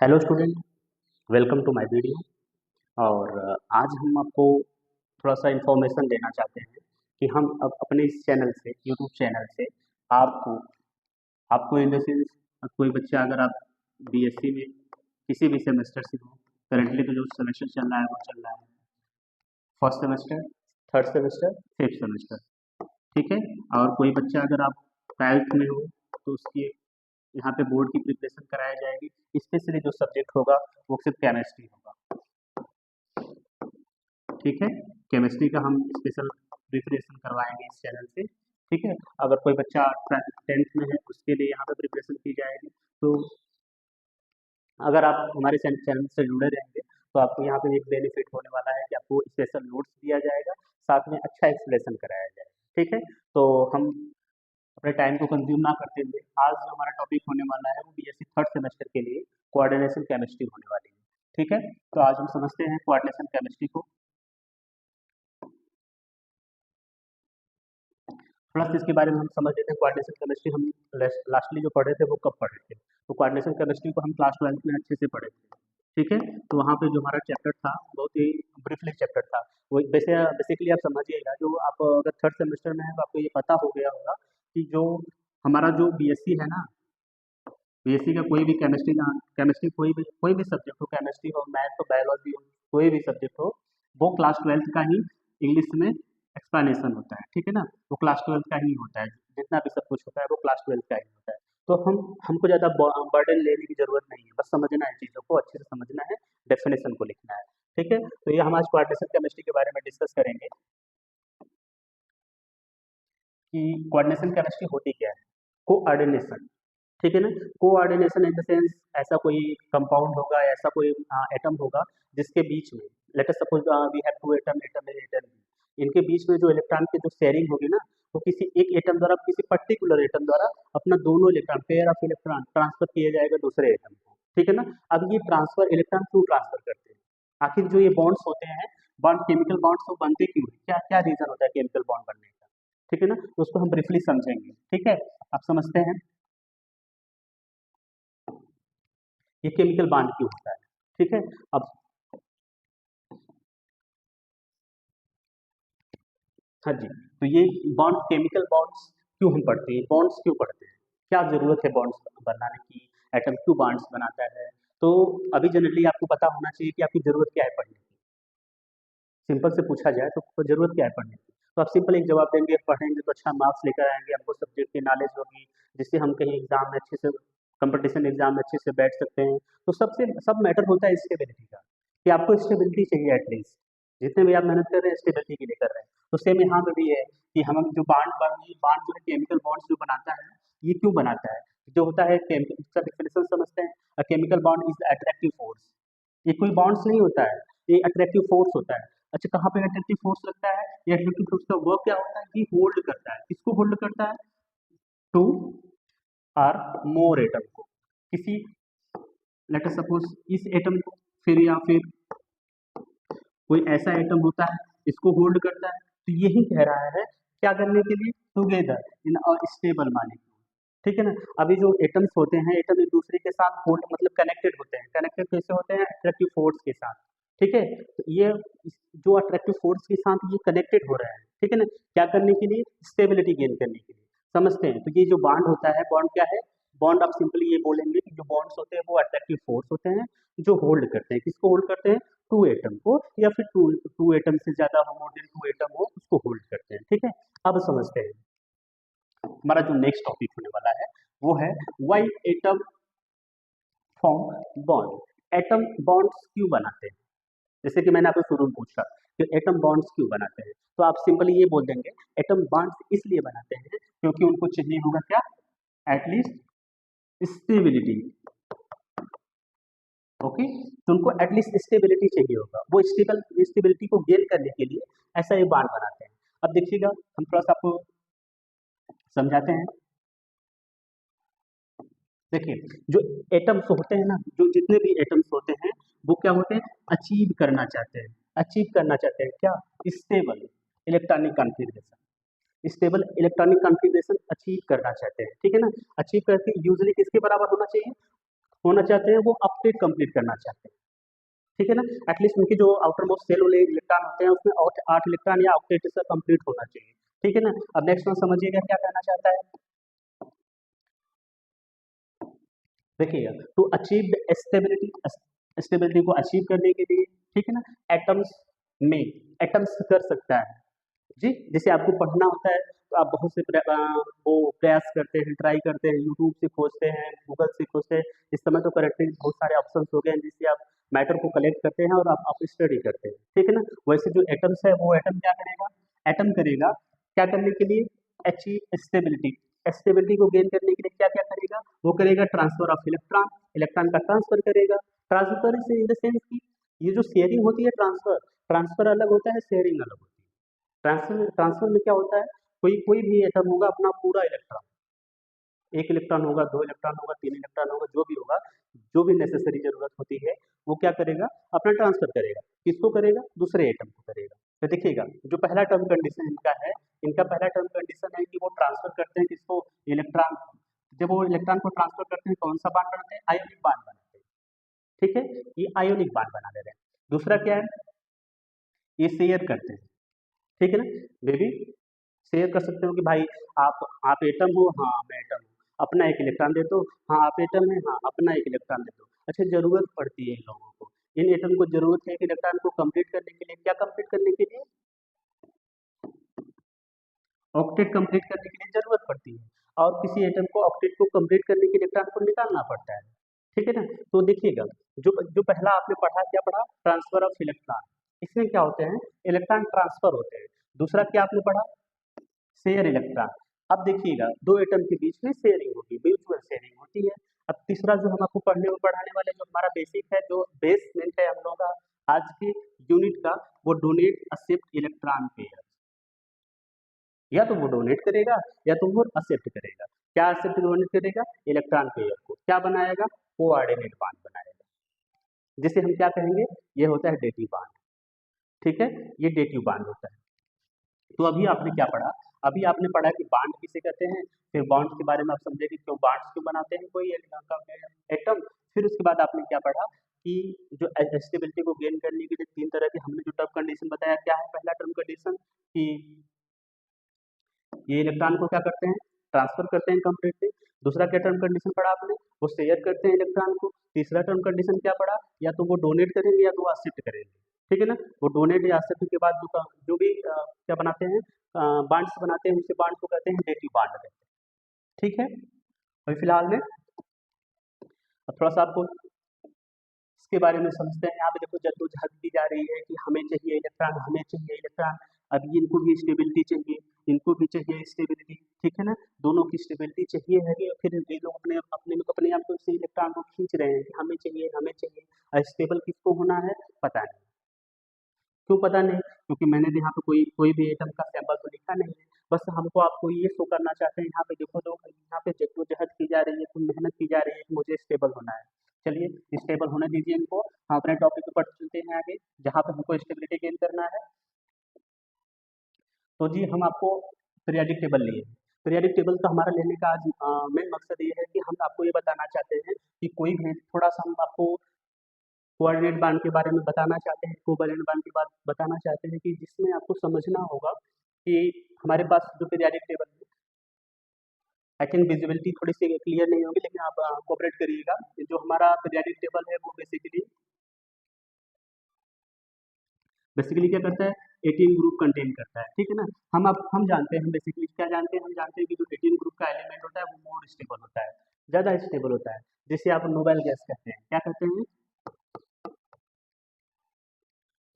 Hello student, welcome to my video. और आज हम आपको थोड़ा सा इन्फॉर्मेशन देना चाहते हैं कि हम अब अपने इस चैनल से, यूट्यूब चैनल से आपको आपको इन द सेंस कोई बच्चा अगर आप बीएससी में किसी भी सेमेस्टर से हो, करंटली तो जो सेमेस्टर चल रहा है वो चल रहा है first semester, third semester, fifth semester, ठीक है। और कोई बच्चा अगर आप ट्वेल्थ में हो तो उसकी यहाँ पे बोर्ड की प्रिपरेशन कराई जाएगी। स्पेशली जो सब्जेक्ट होगा वो सिर्फ केमिस्ट्री होगा, ठीक है। केमिस्ट्री का हम स्पेशल प्रिपरेशन करवाएंगे इस चैनल से, ठीक है। अगर कोई बच्चा टेंथ में है उसके लिए यहाँ पे प्रिपरेशन की जाएगी। तो अगर आप हमारे चैनल से जुड़े रहेंगे तो आपको यहाँ पे एक बेनिफिट होने वाला है कि आपको स्पेशल नोट्स दिया जाएगा, साथ में अच्छा एक्सप्लेनेशन कराया जाएगा, ठीक है। तो हम अपने टाइम को कंज्यूम ना करते हुए आज जो हमारा टॉपिक होने वाला है वो बीएससी थर्ड सेमेस्टर के लिए कोऑर्डिनेशन केमिस्ट्री होने वाली है, ठीक है। तो आज हम समझते हैं कोऑर्डिनेशन केमिस्ट्री को। थोड़ा सा इसके बारे में हम समझ लेते हैं। कोऑर्डिनेशन केमिस्ट्री हम लास्टली जो पढ़े थे वो कब पढ़े थे, तो कोऑर्डिनेशन केमिस्ट्री को हम क्लास 12 में अच्छे से पढ़े थे, ठीक है। तो वहाँ पे जो हमारा चैप्टर था बहुत ही ब्रीफली चैप्टर था। वो बेसिकली आप समझिएगा, जो आप अगर थर्ड सेमेस्टर में है तो आपको ये पता हो गया होगा कि जो हमारा जो बीएससी है ना, बीएससी का कोई भी केमिस्ट्री कोई भी सब्जेक्ट हो, केमिस्ट्री हो, मैथ हो, बायोलॉजी हो, कोई भी सब्जेक्ट हो, वो क्लास 12 का ही इंग्लिश में एक्सप्लेनेशन होता है, ठीक है ना। वो क्लास 12 का ही होता है, जितना भी सब कुछ होता है वो क्लास 12 का ही होता है। तो हमको ज़्यादा बर्डन लेने की ज़रूरत नहीं है, बस समझना है, चीज़ों को अच्छे से समझना है, डेफिनेशन को लिखना है, ठीक है। तो ये हम आज कोऑर्डिनेशन केमिस्ट्री के बारे में डिस्कस करेंगे कि कोऑर्डिनेशन केमिस्ट्री होती क्या है। कोऑर्डिनेशन, ठीक है ना। कोऑर्डिनेशन इन द सेंस ऐसा कोई कंपाउंड होगा, ऐसा कोई एटम होगा जिसके बीच में, let us suppose we have two atom, atom A, atom B, इनके बीच में जो इलेक्ट्रॉन की जो शेयरिंग होगी ना, वो किसी एक एटम द्वारा, किसी पर्टिकुलर एटम द्वारा अपना दोनों electron, pair of electron transfer किया जाएगा दूसरे एटम को, ठीक है ना। अब ये ट्रांसफर इलेक्ट्रॉन क्यों ट्रांसफर करते हैं, आखिर जो ये बॉन्ड्स होते हैं, बॉन्ड केमिकल बॉन्ड्स तो बनते क्यों हैं, क्या क्या रीजन होता है केमिकल बॉन्ड बनने का, ठीक है ना। तो उसको हम ब्रीफली समझेंगे, ठीक है। आप समझते हैं ये केमिकल बॉन्ड क्यों होता है, ठीक है। अब हाँ जी, तो ये बॉन्ड, केमिकल बॉन्ड्स क्यों हम पढ़ते हैं, बॉन्ड्स क्यों पढ़ते हैं, क्या जरूरत है बॉन्ड्स बनाने की, एटम क्यों बॉन्ड्स बनाता है। तो अभी जनरली आपको पता होना चाहिए कि आपकी जरूरत क्या है पढ़ने की। सिंपल से पूछा जाए तो जरूरत क्या है पढ़ने की, तो आप सिंपल एक जवाब देंगे, पढ़ेंगे तो अच्छा मार्क्स लेकर आएंगे, हमको सब्जेक्ट की नॉलेज होगी, जिससे हम कहीं एग्जाम में अच्छे से, कंपटीशन एग्जाम में अच्छे से बैठ सकते हैं। तो सबसे सब मैटर होता है स्टेबिलिटी का, कि आपको स्टेबिलिटी चाहिए एटलीस्ट, जितने भी आप मेहनत कर रहे हैं स्टेबिलिटी के लिए कर रहे हैं। तो सेम यहाँ पे भी है कि हम जो बांड जो है केमिकल बॉन्ड्स जो बनाता है, ये क्यों बनाता है, जो होता है केमिकल, इसका डिफिनेशन समझते हैं। Chemical bond is attractive force, ये कोई बॉन्ड्स नहीं होता है, ये अट्रैक्टिव फोर्स होता है। अच्छा, कहाँ पे अट्रैक्टिव फोर्स लगता है, ये अट्रैक्टिव फोर्स का वर्क क्या होता है कि होल्ड करता है, किसको होल्ड करता है, टू आर मोर एटम को, किसी, लेट अस सपोज इस एटम को, फिर या फिर कोई ऐसा एटम होता है इसको होल्ड करता है। तो यही कह रहा है क्या करने के लिए, together in a stable molecule, ठीक है ना। अभी जो एटम्स होते हैं, एटम एक दूसरे के साथ होल्ड मतलब कनेक्टेड होते हैं, कनेक्टेड कैसे होते हैं, अट्रैक्टिव फोर्स के साथ, ठीक है। तो ये जो अट्रैक्टिव फोर्स के साथ ये कनेक्टेड हो रहा है, ठीक है ना, क्या करने के लिए, स्टेबिलिटी गेन करने के लिए, समझते हैं। तो ये जो बॉन्ड होता है, बॉन्ड क्या है, बॉन्ड आप सिंपली ये बोलेंगे कि जो बॉन्ड्स होते हैं वो अट्रैक्टिव फोर्स होते हैं, जो होल्ड करते हैं, किसको होल्ड करते हैं, टू एटम को, या फिर टू एटम से ज्यादा हो, मोर देन टू एटम हो, उसको होल्ड करते हैं, ठीक है। अब समझते हैं हमारा जो नेक्स्ट टॉपिक होने वाला है वो है why atom form bond. Atom bonds क्यों बनाते हैं, जैसे कि मैंने आपको शुरू में पूछा कि एटम बॉन्ड्स क्यों बनाते हैं, तो आप सिंपली ये बोल देंगे एटम बॉन्ड्स इसलिए बनाते हैं क्योंकि उनको चाहिए होगा क्या, एटलीस्ट स्टेबिलिटी, ओके। तो उनको एटलीस्ट स्टेबिलिटी चाहिए होगा, वो स्टेबिलिटी को गेन करने के लिए ऐसा ये बॉन्ड बनाते हैं। अब देखिएगा, हम थोड़ा सा आपको समझाते हैं। देखिए, जो एटम्स होते हैं ना, जो जितने भी एटम्स होते हैं वो क्या होते हैं, अचीव करना चाहते हैं, अचीव करना चाहते हैं क्या, stable electronic configuration, stable electronic configuration achieve करना चाहते हैं, ठीक है ना। अचीव करके यूजली किसके बराबर होना चाहिए, होना चाहते हैं, वो ऑक्टेट कंप्लीट करना चाहते हैं, ठीक है ना। एटलीस्ट उनकी जो आउटर मोस्ट सेल वाले इलेक्ट्रॉन होते हैं उसमें 8 इलेक्ट्रॉन या ऑक्टेट इसका कंप्लीट होना चाहिए, ठीक है ना। अब नेक्स्ट वन समझिएगा क्या कहना चाहता है, देखिएगा, to achieve the stability, stability को अचीव करने के लिए, ठीक है ना, एटम्स में, एटम्स कर सकता है जी। जैसे आपको पढ़ना होता है तो आप बहुत से वो प्रयास करते हैं, ट्राई करते हैं, यूट्यूब से खोजते हैं, गूगल से खोजते हैं। इस समय तो करेक्टली बहुत सारे ऑप्शंस हो गए हैं जिससे आप मैटर को कलेक्ट करते हैं और आप स्टडी करते हैं, ठीक है ना। वैसे जो एटम्स है वो एटम क्या करेगा, एटम करेगा क्या करने के लिए, अचीव स्टेबिलिटी, स्टेबिलिटी को गेन करने के लिए क्या क्या करेगा, वो करेगा ट्रांसफर ऑफ इलेक्ट्रॉन, इलेक्ट्रॉन का ट्रांसफर करेगा। ट्रांसफर से इन द सेंस की ये जो शेयरिंग होती है, ट्रांसफर, ट्रांसफर अलग होता है, शेयरिंग अलग होती है। ट्रांसफर ट्रांसफर में क्या होता है, कोई कोई भी एटम होगा अपना पूरा इलेक्ट्रॉन, 1 इलेक्ट्रॉन होगा, 2 इलेक्ट्रॉन होगा, 3 इलेक्ट्रॉन होगा, जो भी होगा, जो भी नेसेसरी जरूरत होती है वो क्या करेगा, अपना ट्रांसफर करेगा। किसको करेगा, दूसरे एटम को करेगा। तो देखिएगा जो पहला टर्म कंडीशन इनका है, इनका पहला टर्म कंडीशन है कि वो ट्रांसफर करते हैं किसको, इलेक्ट्रॉन। जब वो इलेक्ट्रॉन को ट्रांसफर करते हैं कौन सा बांड बनाते हैं, आयोनिक बांड बनाते हैं, ठीक है, ये आयोनिक बांड बना ले रहे हैं। दूसरा क्या है, ये शेयर करते हैं, ठीक है ना, वे भी शेयर कर सकते हो कि भाई आप एटम हो, हाँ मैं एटम हूँ, अपना 1 इलेक्ट्रॉन दे दो, हाँ आप एटम है, हाँ अपना 1 इलेक्ट्रॉन दे दो। अच्छा, जरूरत पड़ती है इन लोगों को, इन एटम को जरूरत है 1 इलेक्ट्रॉन को कंप्लीट करने के लिए, क्या कंप्लीट करने के लिए, ऑक्टेट कंप्लीट करने के लिए जरूरत पड़ती है, और किसी एटम को ऑक्टेट को कंप्लीट करने के लिए इलेक्ट्रॉन को निकालना पड़ता है, ठीक है ना। तो देखिएगा जो जो पहला आपने पढ़ा, क्या पढ़ा, ट्रांसफर ऑफ इलेक्ट्रॉन, इसमें क्या होते हैं, इलेक्ट्रॉन ट्रांसफर होते हैं। दूसरा क्या आपने पढ़ा, शेयर इलेक्ट्रॉन। अब देखिएगा दो एटम के बीच में शेयरिंग होगी, म्यूचुअल शेयरिंग होती है। अब तीसरा जो हम आपको पढ़ाने वाले, जो हमारा बेसिक है, जो बेसमेंट है हम लोगों का आज के यूनिट का, वो डोनेट एक्सेप्ट इलेक्ट्रॉन पेयर, या तो वो डोनेट करेगा या तो वो एक्सेप्ट करेगा। क्या एक्सेप्ट डोनेट करेगा, इलेक्ट्रॉन पेयर को क्या बनाएगा, कोऑर्डिनेट बांड बनाएगा, जिसे हम क्या कहेंगे, ये होता है डेटिव बांड, ठीक है, ये डेटिव बांड होता है। तो अभी आपने क्या पढ़ा, अभी आपने पढ़ा कि बांड किसे कहते हैं, फिर बॉन्ड के बारे में आप समझे कि क्यों बांड्स क्यों बनाते हैं कोई एटम। फिर उसके बाद आपने क्या पढ़ा कि जो स्टेबिलिटी को गेन करने के लिए 3 तरह की हमने जो टर्म कंडीशन बताया, क्या है पहला टर्म कंडीशन कि ये इलेक्ट्रॉन को क्या करते हैं, ट्रांसफर करते हैं कंप्लीटली। दूसरा क्या टर्म कंडीशन पढ़ा आपने, वो शेयर करते हैं इलेक्ट्रॉन को। तीसरा टर्म कंडीशन क्या पढ़ा, या तो वो डोनेट करेंगे या तो वो एक्सेप्ट करेंगे, ठीक है ना। वो डोनेट या एक्सेप्ट के बाद जो भी क्या बनाते हैं, बांड्स बनाते हैं, उसे बांड को कहते हैं डेटिव बांड कहते हैं, ठीक है। और फिलहाल में अब थोड़ा सा आपको इसके बारे में समझते हैं। यहाँ पे देखो जद्दोजहद की जा रही है कि हमें चाहिए इलेक्ट्रॉन, हमें चाहिए इलेक्ट्रॉन। अब ये इनको भी स्टेबिलिटी चाहिए, इनको भी चाहिए स्टेबिलिटी, ठीक है ना, दोनों की स्टेबिलिटी चाहिए है कि फिर ये लोग अपने आप को से इलेक्ट्रॉन को खींच रहे हैं कि हमें चाहिए, हमें चाहिए। और स्टेबल किसको होना है पता नहीं, क्यों पता नहीं, क्योंकि मैंने यहाँ पे कोई कोई भी एटम का सैंपल तो लिखा नहीं है। बस हमको आपको ये शो करना चाहते हैं, यहाँ पे देखो तो यहाँ पे जद्दोजहद की जा रही है, तो मेहनत की जा रही है कि मुझे स्टेबल होना है। चलिए स्टेबल होने दीजिए इनको, हम अपने टॉपिक पे पढ़ चलते हैं आगे, जहाँ पे हमको स्टेबिलिटी गेन करना है। तो जी हम आपको पीरियाडिक टेबल लिए, पीरियाडिक टेबल का हमारा लेने का आज मेन मकसद ये है कि हम आपको ये बताना चाहते हैं कि कोई भी थोड़ा सा हम आपको कोऑर्डिनेट बांड के बारे में बताना चाहते हैं, कोवैलेंट बांड के बारे में बताना चाहते हैं, कि जिसमें आपको समझना होगा कि हमारे पास जो पीरियाडिक टेबल है, आई थिंक विजिबिलिटी थोड़ी सी क्लियर नहीं होगी, लेकिन आप कोऑपरेट करिएगा। जो हमारा पीरियाडिक टेबल है वो बेसिकली क्या करता है, 18 ग्रुप कंटेन करता है, ठीक है ना। हम जानते हैं, हम बेसिकली क्या जानते हैं, हम जानते हैं कि जो 18 ग्रुप का एलिमेंट होता है वो मोर स्टेबल होता है, ज़्यादा स्टेबल होता है, जिसे आप नोबेल गैस कहते हैं। क्या कहते हैं,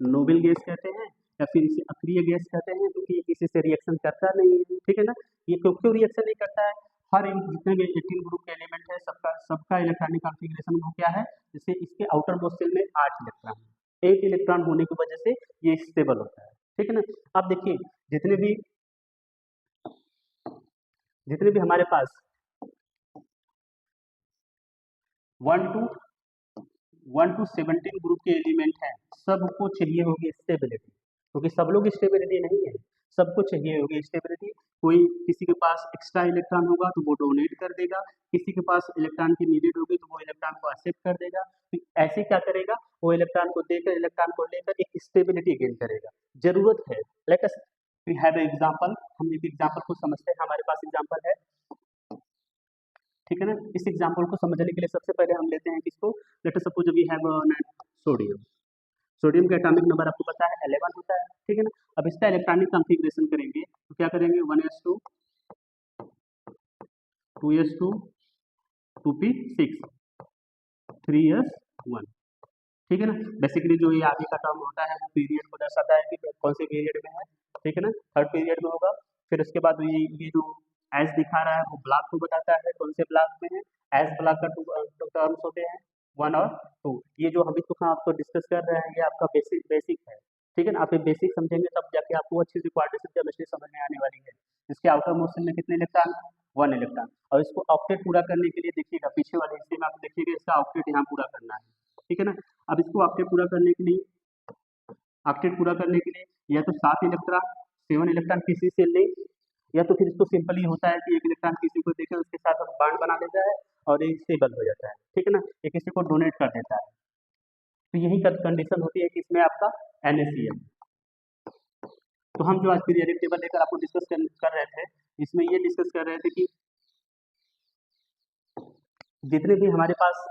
नोबेल गैस कहते हैं, या फिर इसे अक्रिय गैस कहते हैं, क्योंकि ये किसी से रिएक्शन करता नहीं है, ठीक है ना। ये क्यों क्यों रिएक्शन नहीं करता है, हर एक जितने भी 18 ग्रुप के एलिमेंट है सबका सबका इलेक्ट्रॉनिक कॉन्फ़िगरेशन वो क्या है, जैसे इसके आउटर मोस्ट शेल में 8 इलेक्ट्रॉन है, 8 इलेक्ट्रॉन होने की वजह से ये स्टेबल होता है, ठीक है ना। अब देखिए जितने भी हमारे पास 1 टू 17 ग्रुप के एलिमेंट हैं, सबको चाहिए होगी स्टेबिलिटी, क्योंकि सब लोग स्टेबिलिटी नहीं है, सबको चाहिए होगी स्टेबिलिटी। कोई किसी के पास एक्स्ट्रा इलेक्ट्रॉन होगा तो वो डोनेट कर देगा, किसी के पास इलेक्ट्रॉन की नीडेड होगी तो वो इलेक्ट्रॉन को एक्सेप्ट कर देगा। तो ऐसे क्या करेगा, वो इलेक्ट्रॉन को देकर, इलेक्ट्रॉन को लेकर एक स्टेबिलिटी गेन करेगा। जरूरत है, let us we have example, हम एक एग्जांपल को समझते हैं। हमारे पास एग्जांपल है, ठीक है ना। इस एग्जांपल को समझने के लिए सबसे पहले हम लेते हैं किसको, let us suppose we have sodium. Sodium का एटॉमिक नंबर आपको पता है 11 होता है, ठीक है ना। अब इसका इलेक्ट्रॉनिक कॉन्फ़िगरेशन करेंगे तो क्या करेंगे, 1s2 2s2 2p6 3s1, ठीक है ना। बेसिकली जो ये आगे का टर्म होता है वो पीरियड को दर्शाता है कि कौन से पीरियड में है, ठीक है ना, थर्ड पीरियड में होगा। फिर उसके बाद ये जो एस दिखा रहा है वो ब्लॉक को बताता है कौन से ब्लॉक में है। एस ब्लॉक का टू टर्म्स होते हैं, 1 और 2। ये जो हम इसको आपको डिस्कस कर रहे हैं ये आपका बेसिक है, ठीक है ना। आप ये बेसिक समझेंगे तब जाके आपको अच्छी सी क्वाड्रेटिक केमिस्ट्री समझ में आने वाली है। इसके आउटर मोशन में कितने इलेक्ट्रॉन, 1 इलेक्ट्रॉन। और इसको ऑक्टेट पूरा करने के लिए देखिएगा पीछे वाले हिस्से में आप देखिएगा इसका ऑक्टेट यहाँ पूरा करना है, ठीक है ना। अब इसको ऑक्टेट पूरा करने के लिए, ऑक्टेट पूरा करने के लिए या तो 7 इलेक्ट्रॉन 7 इलेक्ट्रॉन किसी से ले, या तो फिर इसको सिंपली होता है कि एक इलेक्ट्रॉन किसी को देकर उसके साथ बॉन्ड बना देता है और ये स्टेबल हो जाता है, ठीक है ना। ये किसी को डोनेट कर देता है। तो यही कंडीशन होती है कि इसमें आपका NaCl। तो हम जो आज पीरियोडिक टेबल लेकर आपको डिस्कस कर रहे थे, इसमें ये डिस्कस कर रहे थे कि जितने भी हमारे पास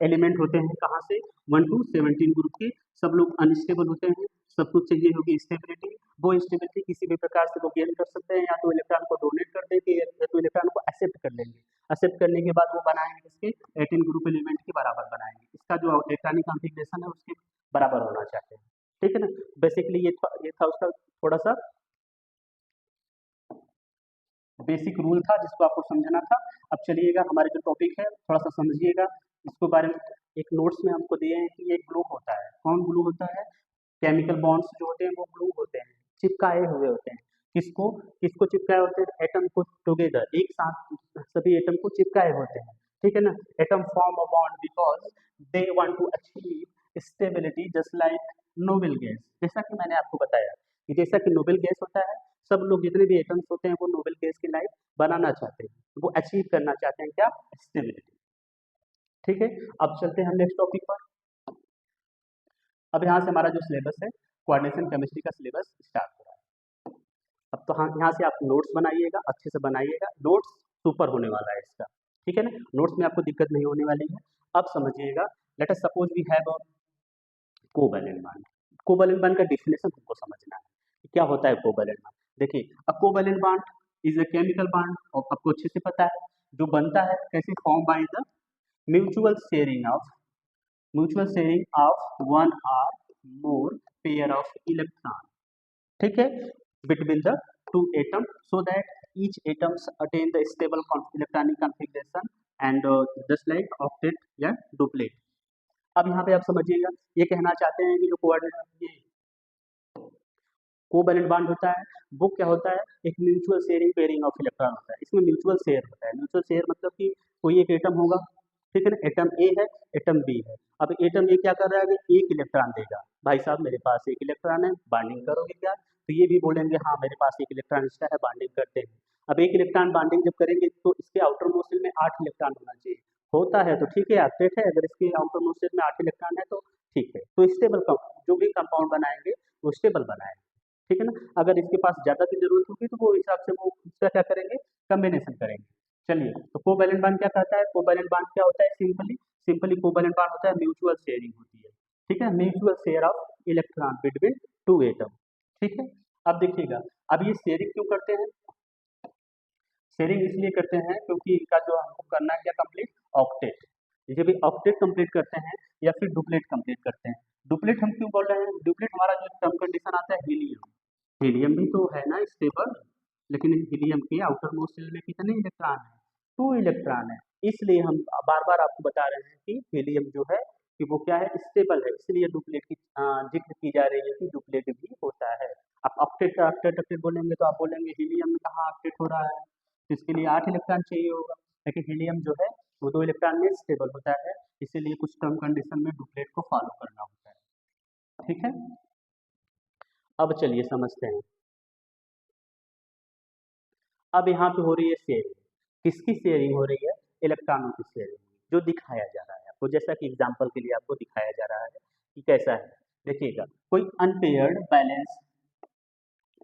एलिमेंट होते हैं कहाँ से, 1 to 17 ग्रुप के, सब लोग अनस्टेबल होते हैं, सबको चाहिए होगी स्टेबिलिटी। वो स्टेबिलिटी किसी भी प्रकार से वो गेन कर सकते हैं, या तो इलेक्ट्रॉन को डोनेट कर देंगे या तो इलेक्ट्रॉन को एक्सेप्ट कर लेंगे। एक्सेप्ट करने के बाद वो बनाएंगे इसके 18 ग्रुप एलिमेंट के बराबर बनाएंगे, इसका जो इलेक्ट्रॉनिक कॉन्फ़िगरेशन है उसके बराबर होना चाहते हैं, ठीक है ना। बेसिकली ये था उसका थोड़ा सा बेसिक रूल था जिसको आपको समझना था। अब चलिएगा हमारे जो टॉपिक है थोड़ा सा समझिएगा इसको बारे में। एक नोट्स में हमको दिए हैं कि एक ग्लू होता है, कौन ग्लू होता है, केमिकल बॉन्ड्स जो होते हैं वो ग्लू होते हैं, चिपकाए हुए होते हैं। किसको किसको चिपकाए होते हैं, एटम को टुगेदर, एक साथ सभी एटम को चिपकाए होते हैं, ठीक है ना। Atom form a bond because they want to achieve stability just like noble gas. जैसा कि मैंने आपको बताया कि जैसा कि नोबेल गैस होता है, सब लोग जितने भी एटम्स होते हैं वो नोबेल गैस की लाइफ बनाना चाहते हैं, वो अचीव करना चाहते हैं क्या, स्टेबिलिटी, ठीक है। अब चलते हैं हम नेक्स्ट टॉपिक पर। अब यहाँ से हमारा जो सिलेबस है, कोऑर्डिनेशन केमिस्ट्री का सिलेबस स्टार्ट हो रहा है। अब तो हाँ, यहाँ से आप नोट्स बनाइएगा, अच्छे से बनाइएगा, नोट्स सुपर होने वाला है इसका, ठीक है ना। नोट्स में आपको दिक्कत नहीं होने वाली है। अब समझिएगा, let us suppose we have covalent bond. Covalent bond का डेफिनेशन हमको समझना है कि क्या होता है कोवैलेंट बॉन्ड। देखिए, a covalent bond is a chemical bond, और आपको अच्छे से पता है जो बनता है कैसे, form by the mutual sharing of one or more pair of electron, ठीक है, between the two atom, so that each atoms attain the stable electronic configuration and just like octet या डुप्लेट। अब यहाँ पे आप समझिएगा, ये कहना चाहते हैं कि जो कोवैलेंट बॉन्ड होता है वो क्या होता है, एक mutual sharing pairing of electron होता है। इसमें म्यूचुअल शेयर होता है, म्यूचुअल शेयर मतलब कि कोई एक एटम होगा, ठीक है ना, एटम ए है, एटम बी है। अब एटम ए क्या कर रहा है कि एक इलेक्ट्रॉन देगा, भाई साहब मेरे पास एक इलेक्ट्रॉन है, बॉन्डिंग करोगे क्या, तो ये भी बोलेंगे हाँ मेरे पास एक इलेक्ट्रॉन इसका है, बॉन्डिंग करते हैं। अब एक इलेक्ट्रॉन बॉन्डिंग जब करेंगे तो इसके आउटर मोशन में 8 इलेक्ट्रॉन होना चाहिए, होता है तो ठीक है, ऑक्टेट है, अगर इसके आउटर मोशन में 8 इलेक्ट्रॉन है तो ठीक है। तो स्टेबल जो भी कंपाउंड बनाएंगे वो स्टेबल बनाएंगे, ठीक है ना। अगर इसके पास ज़्यादा की जरूरत होगी तो वो हिसाब से वो इसका क्या करेंगे, कम्बिनेशन करेंगे। चलिए, तो कोवैलेंट बॉन्ड क्या कहता है, कोवैलेंट बॉन्ड क्या होता है, सिंपली कोवैलेंट बॉन्ड होता है म्यूचुअल शेयरिंग होती है, ठीक है, mutual share of electron between two atom, ठीक है। अब देखिएगा, अब ये शेयरिंग क्यों करते हैं, शेयरिंग इसलिए करते हैं क्योंकि इनका जो हमको करना है क्या, कंप्लीट ऑक्टेट। जैसे भी ऑक्टेट कंप्लीट करते हैं या फिर डुप्लेट कंप्लीट करते हैं। डुप्लेट हम क्यों बोल रहे हैं, डुप्लेट हमारा जो टर्म कंडीशन आता है हीलियम, हीलियम भी तो है ना स्टेबल, लेकिन हीलियम के आउटर मोस्ट शेल में कितने इलेक्ट्रॉन है, 2 इलेक्ट्रॉन है। इसलिए हम बार बार आपको बता रहे हैं कि हीलियम जो है कि वो क्या है, स्टेबल है, इसलिए डुप्लेट की जिक्र की जा रही है कि डुप्लेट भी होता है। आप ऑक्टेट ऑक्टेट ऑक्टेट बोलेंगे तो आप बोलेंगे हीलियम में कहाँ ऑक्टेट हो रहा है, तो इसके लिए 8 इलेक्ट्रॉन चाहिए होगा, लेकिन हीलियम जो है वो 2 इलेक्ट्रॉन में स्टेबल होता है, इसीलिए कुछ टर्म कंडीशन में डुप्लेट को फॉलो करना होता है, ठीक है। अब चलिए समझते हैं, अब यहाँ पे हो रही है शेयरिंग। किसकी शेयरिंग हो रही है? इलेक्ट्रॉनों की शेयरिंग, जो दिखाया जा रहा है आपको, जैसा कि एग्जांपल के लिए आपको दिखाया जा रहा है कि कैसा है। देखिएगा, कोई अनपेयर्ड बैलेंस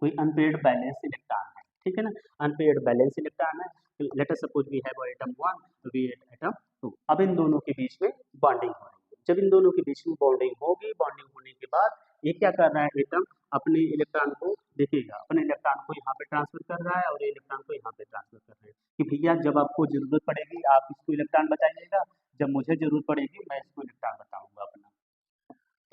इलेक्ट्रॉन है, ठीक है ना? अनपेयर्ड बैलेंस इलेक्ट्रॉन है। Let us suppose we have atom 1, we atom 2। अब इन दोनों के बीच में बॉन्डिंग हो रही है। जब इन दोनों के बीच में बॉन्डिंग होगी, बॉन्डिंग होने के बाद ये क्या कर रहा है? एटम अपने इलेक्ट्रॉन को, देखिएगा, अपने इलेक्ट्रॉन को यहाँ पे ट्रांसफर कर रहा है और ये इलेक्ट्रॉन को यहाँ पे ट्रांसफर कर रहे हैं कि भैया जब आपको जरूरत पड़ेगी आप इसको इलेक्ट्रॉन बताइएगा, जब मुझे जरूरत पड़ेगी मैं इसको इलेक्ट्रॉन बताऊंगा अपना।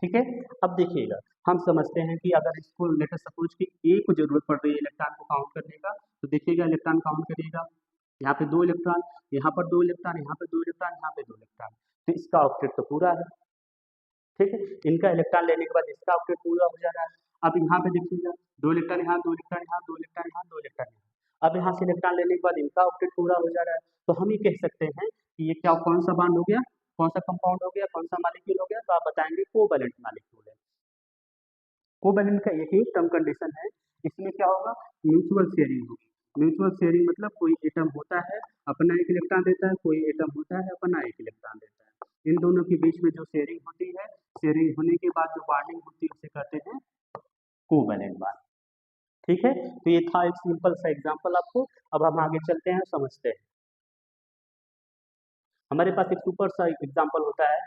ठीक है। अब देखिएगा, हम समझते हैं कि अगर इसको लेट अस सपोज कि ए को जरूरत पड़ रही है इलेक्ट्रॉन को काउंट करने का, तो देखिएगा इलेक्ट्रॉन काउंट करिएगा। यहाँ पे 2 इलेक्ट्रॉन, यहाँ पर 2 इलेक्ट्रॉन, यहाँ पे 2 इलेक्ट्रॉन, यहाँ पे 2 इलेक्ट्रॉन, तो इसका ऑक्टेट तो पूरा है। ठीक है, इनका इलेक्ट्रॉन लेने के बाद इसका ऑक्टेट पूरा हो जा रहा है। अब यहाँ पे देखिएगा 2 इलेक्ट्रॉन यहाँ, 2 इलेक्ट्रॉन यहाँ, 2 इलेक्ट्रॉन यहाँ, 2 इलेक्ट्रॉन यहाँ। अब यहाँ से इलेक्ट्रॉन लेने के बाद इनका ऑक्टेट पूरा हो जा रहा है। तो हम ये कह सकते हैं कि ये क्या, कौन सा बॉन्ड हो गया, कौन सा कंपाउंड हो गया, कौन सा मॉलिक्यूल हो गया? तो आप बताएंगे कोवैलेंट मॉलिक्यूल है। कोवैलेंट का यही टर्म कंडीशन है। इसमें क्या होगा? म्यूचुअल शेयरिंग होगी। म्यूचुअल शेयरिंग मतलब कोई एटम होता है अपना एक इलेक्ट्रॉन देता है, कोई एटम होता है अपना एक इलेक्ट्रॉन देता है। इन दोनों के बीच में जो शेयरिंग होती है, शेयरिंग होने के बाद जो बॉन्डिंग होती है उसे कहते हैं कोवैलेंट बॉन्ड। ठीक है, तो ये था एक सिंपल सा एग्जांपल आपको। अब हम आगे चलते हैं, समझते हैं। हमारे पास एक सुपर सा एग्जांपल होता है।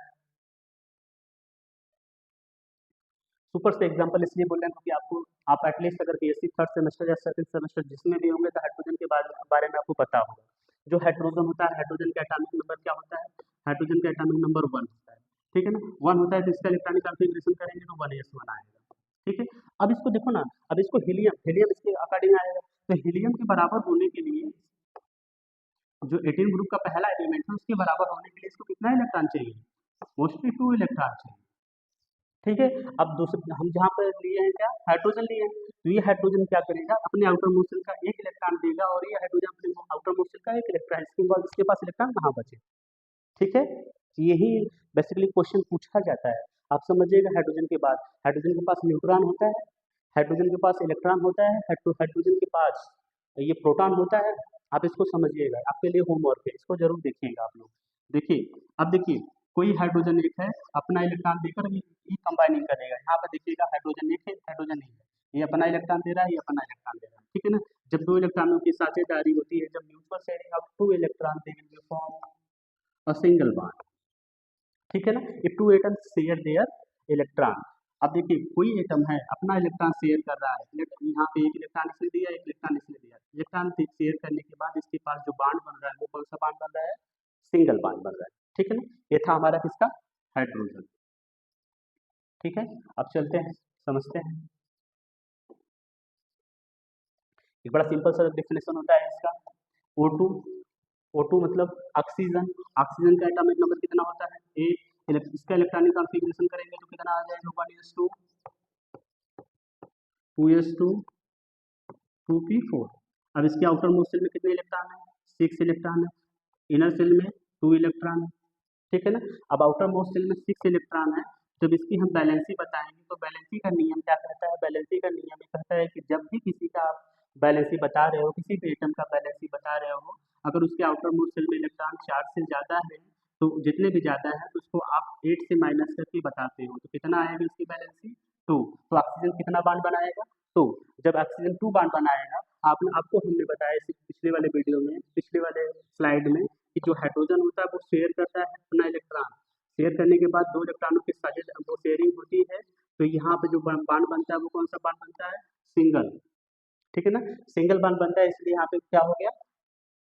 सुपर से एग्जांपल इसलिए बोल रहे हैं क्योंकि आपको, आप एटलीस्ट अगर बीएससी थर्ड सेमेस्टर या सेकंड सेमेस्टर जिसमें भी होंगे तो हाइड्रोजन के बारे में आपको पता होगा। जो हाइड्रोजन होता है, हाइड्रोजन का एटॉमिक नंबर क्या होता है? हाइड्रोजन का एटॉमिक नंबर 1 होता है। ठीक है ना? 1 होता है तो इसका इलेक्ट्रॉनिक कॉन्फ़िगरेशन करेंगे तो 1s1 आएगा। ठीक है, अब इसको देखो ना, अब इसको हीलियम इसके अकॉर्डिंग आएगा। तो हीलियम के बराबर होने के लिए, जो 18 ग्रुप का पहला एलिमेंट है उसके बराबर होने के लिए इसको कितना इलेक्ट्रॉन चाहिए? मोस्टली 2 इलेक्ट्रॉन चाहिए। ठीक है, अब दूसरे हम जहाँ पर लिए हैं क्या, हाइड्रोजन लिए हैं, तो ये हाइड्रोजन क्या करेगा? अपने आउटर मोस्ट शेल का एक इलेक्ट्रॉन देगा और ये हाइड्रोजन अपने आउटर मोस्ट शेल का एक इलेक्ट्रॉन, इसके बाद इसके पास इलेक्ट्रॉन कहाँ बचे? ठीक है, यही बेसिकली क्वेश्चन पूछा जाता है। आप समझिएगा, हाइड्रोजन के बाद हाइड्रोजन के पास न्यूट्रॉन होता है, हाइड्रोजन के पास इलेक्ट्रॉन होता है, हाइड्रोजन के पास ये प्रोटॉन होता है। आप इसको समझिएगा, आपके लिए होमवर्क है, इसको जरूर देखिएगा आप लोग। देखिए, अब देखिए, कोई हाइड्रोजन एक है, अपना इलेक्ट्रॉन देकर ये कंबाइनिंग करेगा। यहाँ पर देखिएगा हाइड्रोजन एक है, हाइड्रोजन एक है, ये अपना इलेक्ट्रॉन दे रहा है, ये अपना इलेक्ट्रॉन दे रहा है। ठीक है ना? जब 2 इलेक्ट्रॉनों की साझेदारी होती है, जब mutual sharing of 2 electron, they will form a single bond. ठीक है ना? If 2 atoms share their electron. अब देखिए, कोई एटम है अपना इलेक्ट्रॉन शेयर कर रहा है, यहाँ पे एक इलेक्ट्रॉन इसने दिया, एक इलेक्ट्रॉन इसने दिया। इलेक्ट्रॉन शेयर करने के बाद इसके पास जो बॉन्ड बन रहा है वो कौन सा बॉन्ड बन रहा है? सिंगल बॉन्ड बन रहा है। ठीक है ना? ये था हमारा किसका? हाइड्रोजन। ठीक है, अब चलते हैं, समझते हैं। एक बड़ा सिंपल सा डेफिनेशन होता है इसका, O2। O2 मतलब ऑक्सीजन। ऑक्सीजन का एटॉमिक नंबर कितना होता है? 8। इसका इलेक्ट्रॉनिक कॉन्फ़िगरेशन करेंगे तो कितना आ जाएगा? 1s2 2s2 2p4। अब इसके आउटर मोस्ट शेल में कितने इलेक्ट्रॉन है? 6 इलेक्ट्रॉन है। इनर शेल में 2 इलेक्ट्रॉन है। ठीक है ना? अब आउटर मोस्ट शेल में 6 इलेक्ट्रॉन है, जब इसकी हम बैलेंसी बताएंगे तो बैलेंसी का नियम क्या कहता है? बैलेंसी का नियम ये कहता है कि जब भी किसी का आप बैलेंसी बता रहे हो, किसी भी एटम का बैलेंसी बता रहे हो, अगर उसके आउटर मोस्ट शेल में इलेक्ट्रॉन 4 से ज़्यादा है, तो जितने भी ज़्यादा है तो उसको आप 8 से माइनस करके बताते हो, तो कितना आएगा इसकी बैलेंसी? 2। तो ऑक्सीजन कितना बॉन्ड बनाएगा? 2। जब ऑक्सीजन 2 बॉन्ड बनाएगा, आपको हमने बताया पिछले वाले वीडियो में, पिछले वाले स्लाइड में, कि जो हाइड्रोजन होता है वो शेयर करता है अपना इलेक्ट्रॉन। शेयर करने के बाद 2 इलेक्ट्रॉनों की वो शेयरिंग होती है, तो यहाँ पे जो बॉन्ड बनता है वो कौन सा बॉन्ड बनता है? सिंगल। ठीक है ना? सिंगल बॉन्ड बनता है, इसलिए यहाँ पे क्या हो गया?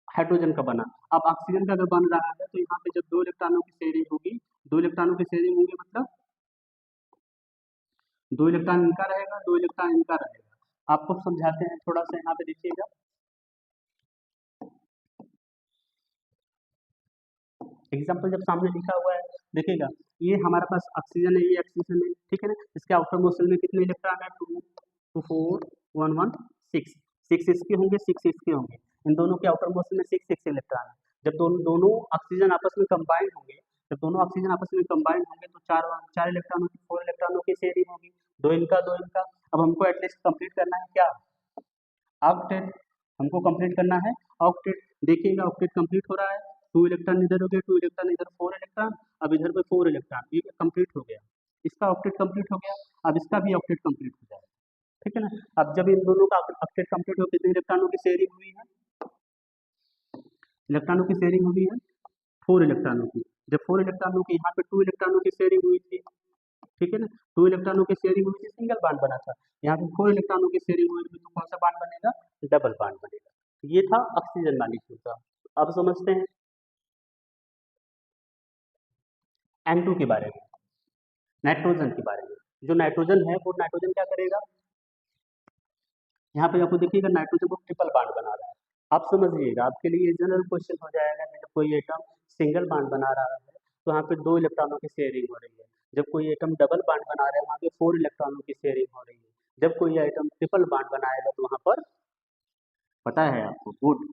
हाइड्रोजन का बना। अब ऑक्सीजन का अगर बन रहा है तो यहाँ पे जब 2 इलेक्ट्रॉनों की शेयरिंग होगी, 2 इलेक्ट्रॉनों की शेयरिंग होगी मतलब 2 इलेक्ट्रॉन इनका रहेगा, 2 इलेक्ट्रॉन इनका रहेगा। आपको समझाते हैं थोड़ा सा, यहाँ पे देखिएगा, एग्जाम्पल जब सामने लिखा हुआ है, देखिएगा, ये हमारे पास ऑक्सीजन है, ये ऑक्सीजन है। ठीक है ना? इसके आउटर मोस्ट शेल में कितने इलेक्ट्रॉन है? 2 2 4 1 1 6। 6 इसके होंगे, 6 इसके होंगे। इन दोनों के आउटर मोस्ट शेल में 6 6 इलेक्ट्रॉन है। जब दोनों दोनों ऑक्सीजन आपस में कंबाइन होंगे, जब दोनों ऑक्सीजन आपस में कंबाइन होंगे तो 4 इलेक्ट्रॉनों की, 4 इलेक्ट्रॉनों की शेयरिंग होगी, 2 इनका 2 इनका। अब हमको एटलीस्ट कंप्लीट करना है क्या? ऑक्टेट। हमको कंप्लीट करना है ऑक्टेट। देखिएगा ऑक्टेट कंप्लीट हो रहा है, 2 इलेक्ट्रॉन इधर हो गए, 2 इलेक्ट्रॉन इधर, 4 इलेक्ट्रॉन, अब इधर पे 4 इलेक्ट्रॉन, ये कंप्लीट हो गया, इसका ऑक्टेट कंप्लीट हो गया, अब इसका भी ऑक्टेट कंप्लीट हो जाएगा, ठीक है ना। अब जब इन दोनों का ऑक्टेट कंप्लीट हो, कितने इलेक्ट्रॉनों की शेयरिंग हुई है, इलेक्ट्रॉनों की शेयरिंग हुई है 4 इलेक्ट्रॉनों की। जब 4 इलेक्ट्रॉनों की, यहाँ पे 2 इलेक्ट्रॉनों की शेयरिंग हुई थी, ठीक है ना, 2 इलेक्ट्रॉनों की शेयरिंग हुई थी, सिंगल बॉन्ड बना था। यहाँ पे 4 इलेक्ट्रॉनों की शेयरिंग हुई थी, तो कौन सा बॉन्ड बनेगा, डबल बॉन्ड बनेगा। ये था ऑक्सीजन मॉलिक्यूल का। अब समझते हैं N2 के बारे में, नाइट्रोजन के बारे में। जो नाइट्रोजन है वो नाइट्रोजन क्या करेगा, यहाँ पे आपको देखिएगा नाइट्रोजन को ट्रिपल बॉन्ड बना रहा है। आप समझिएगा, आपके लिए जनरल क्वेश्चन हो जाएगा कि जब कोई एटम सिंगल बॉन्ड बना रहा है तो वहाँ पे 2 इलेक्ट्रॉनों की शेयरिंग हो रही है, जब कोई एटम डबल बॉन्ड बना रहा है वहाँ पे 4 इलेक्ट्रॉनों की शेयरिंग हो रही है, जब कोई एटम ट्रिपल बॉन्ड बनाएगा तो वहाँ पर, पता है आपको, गुड,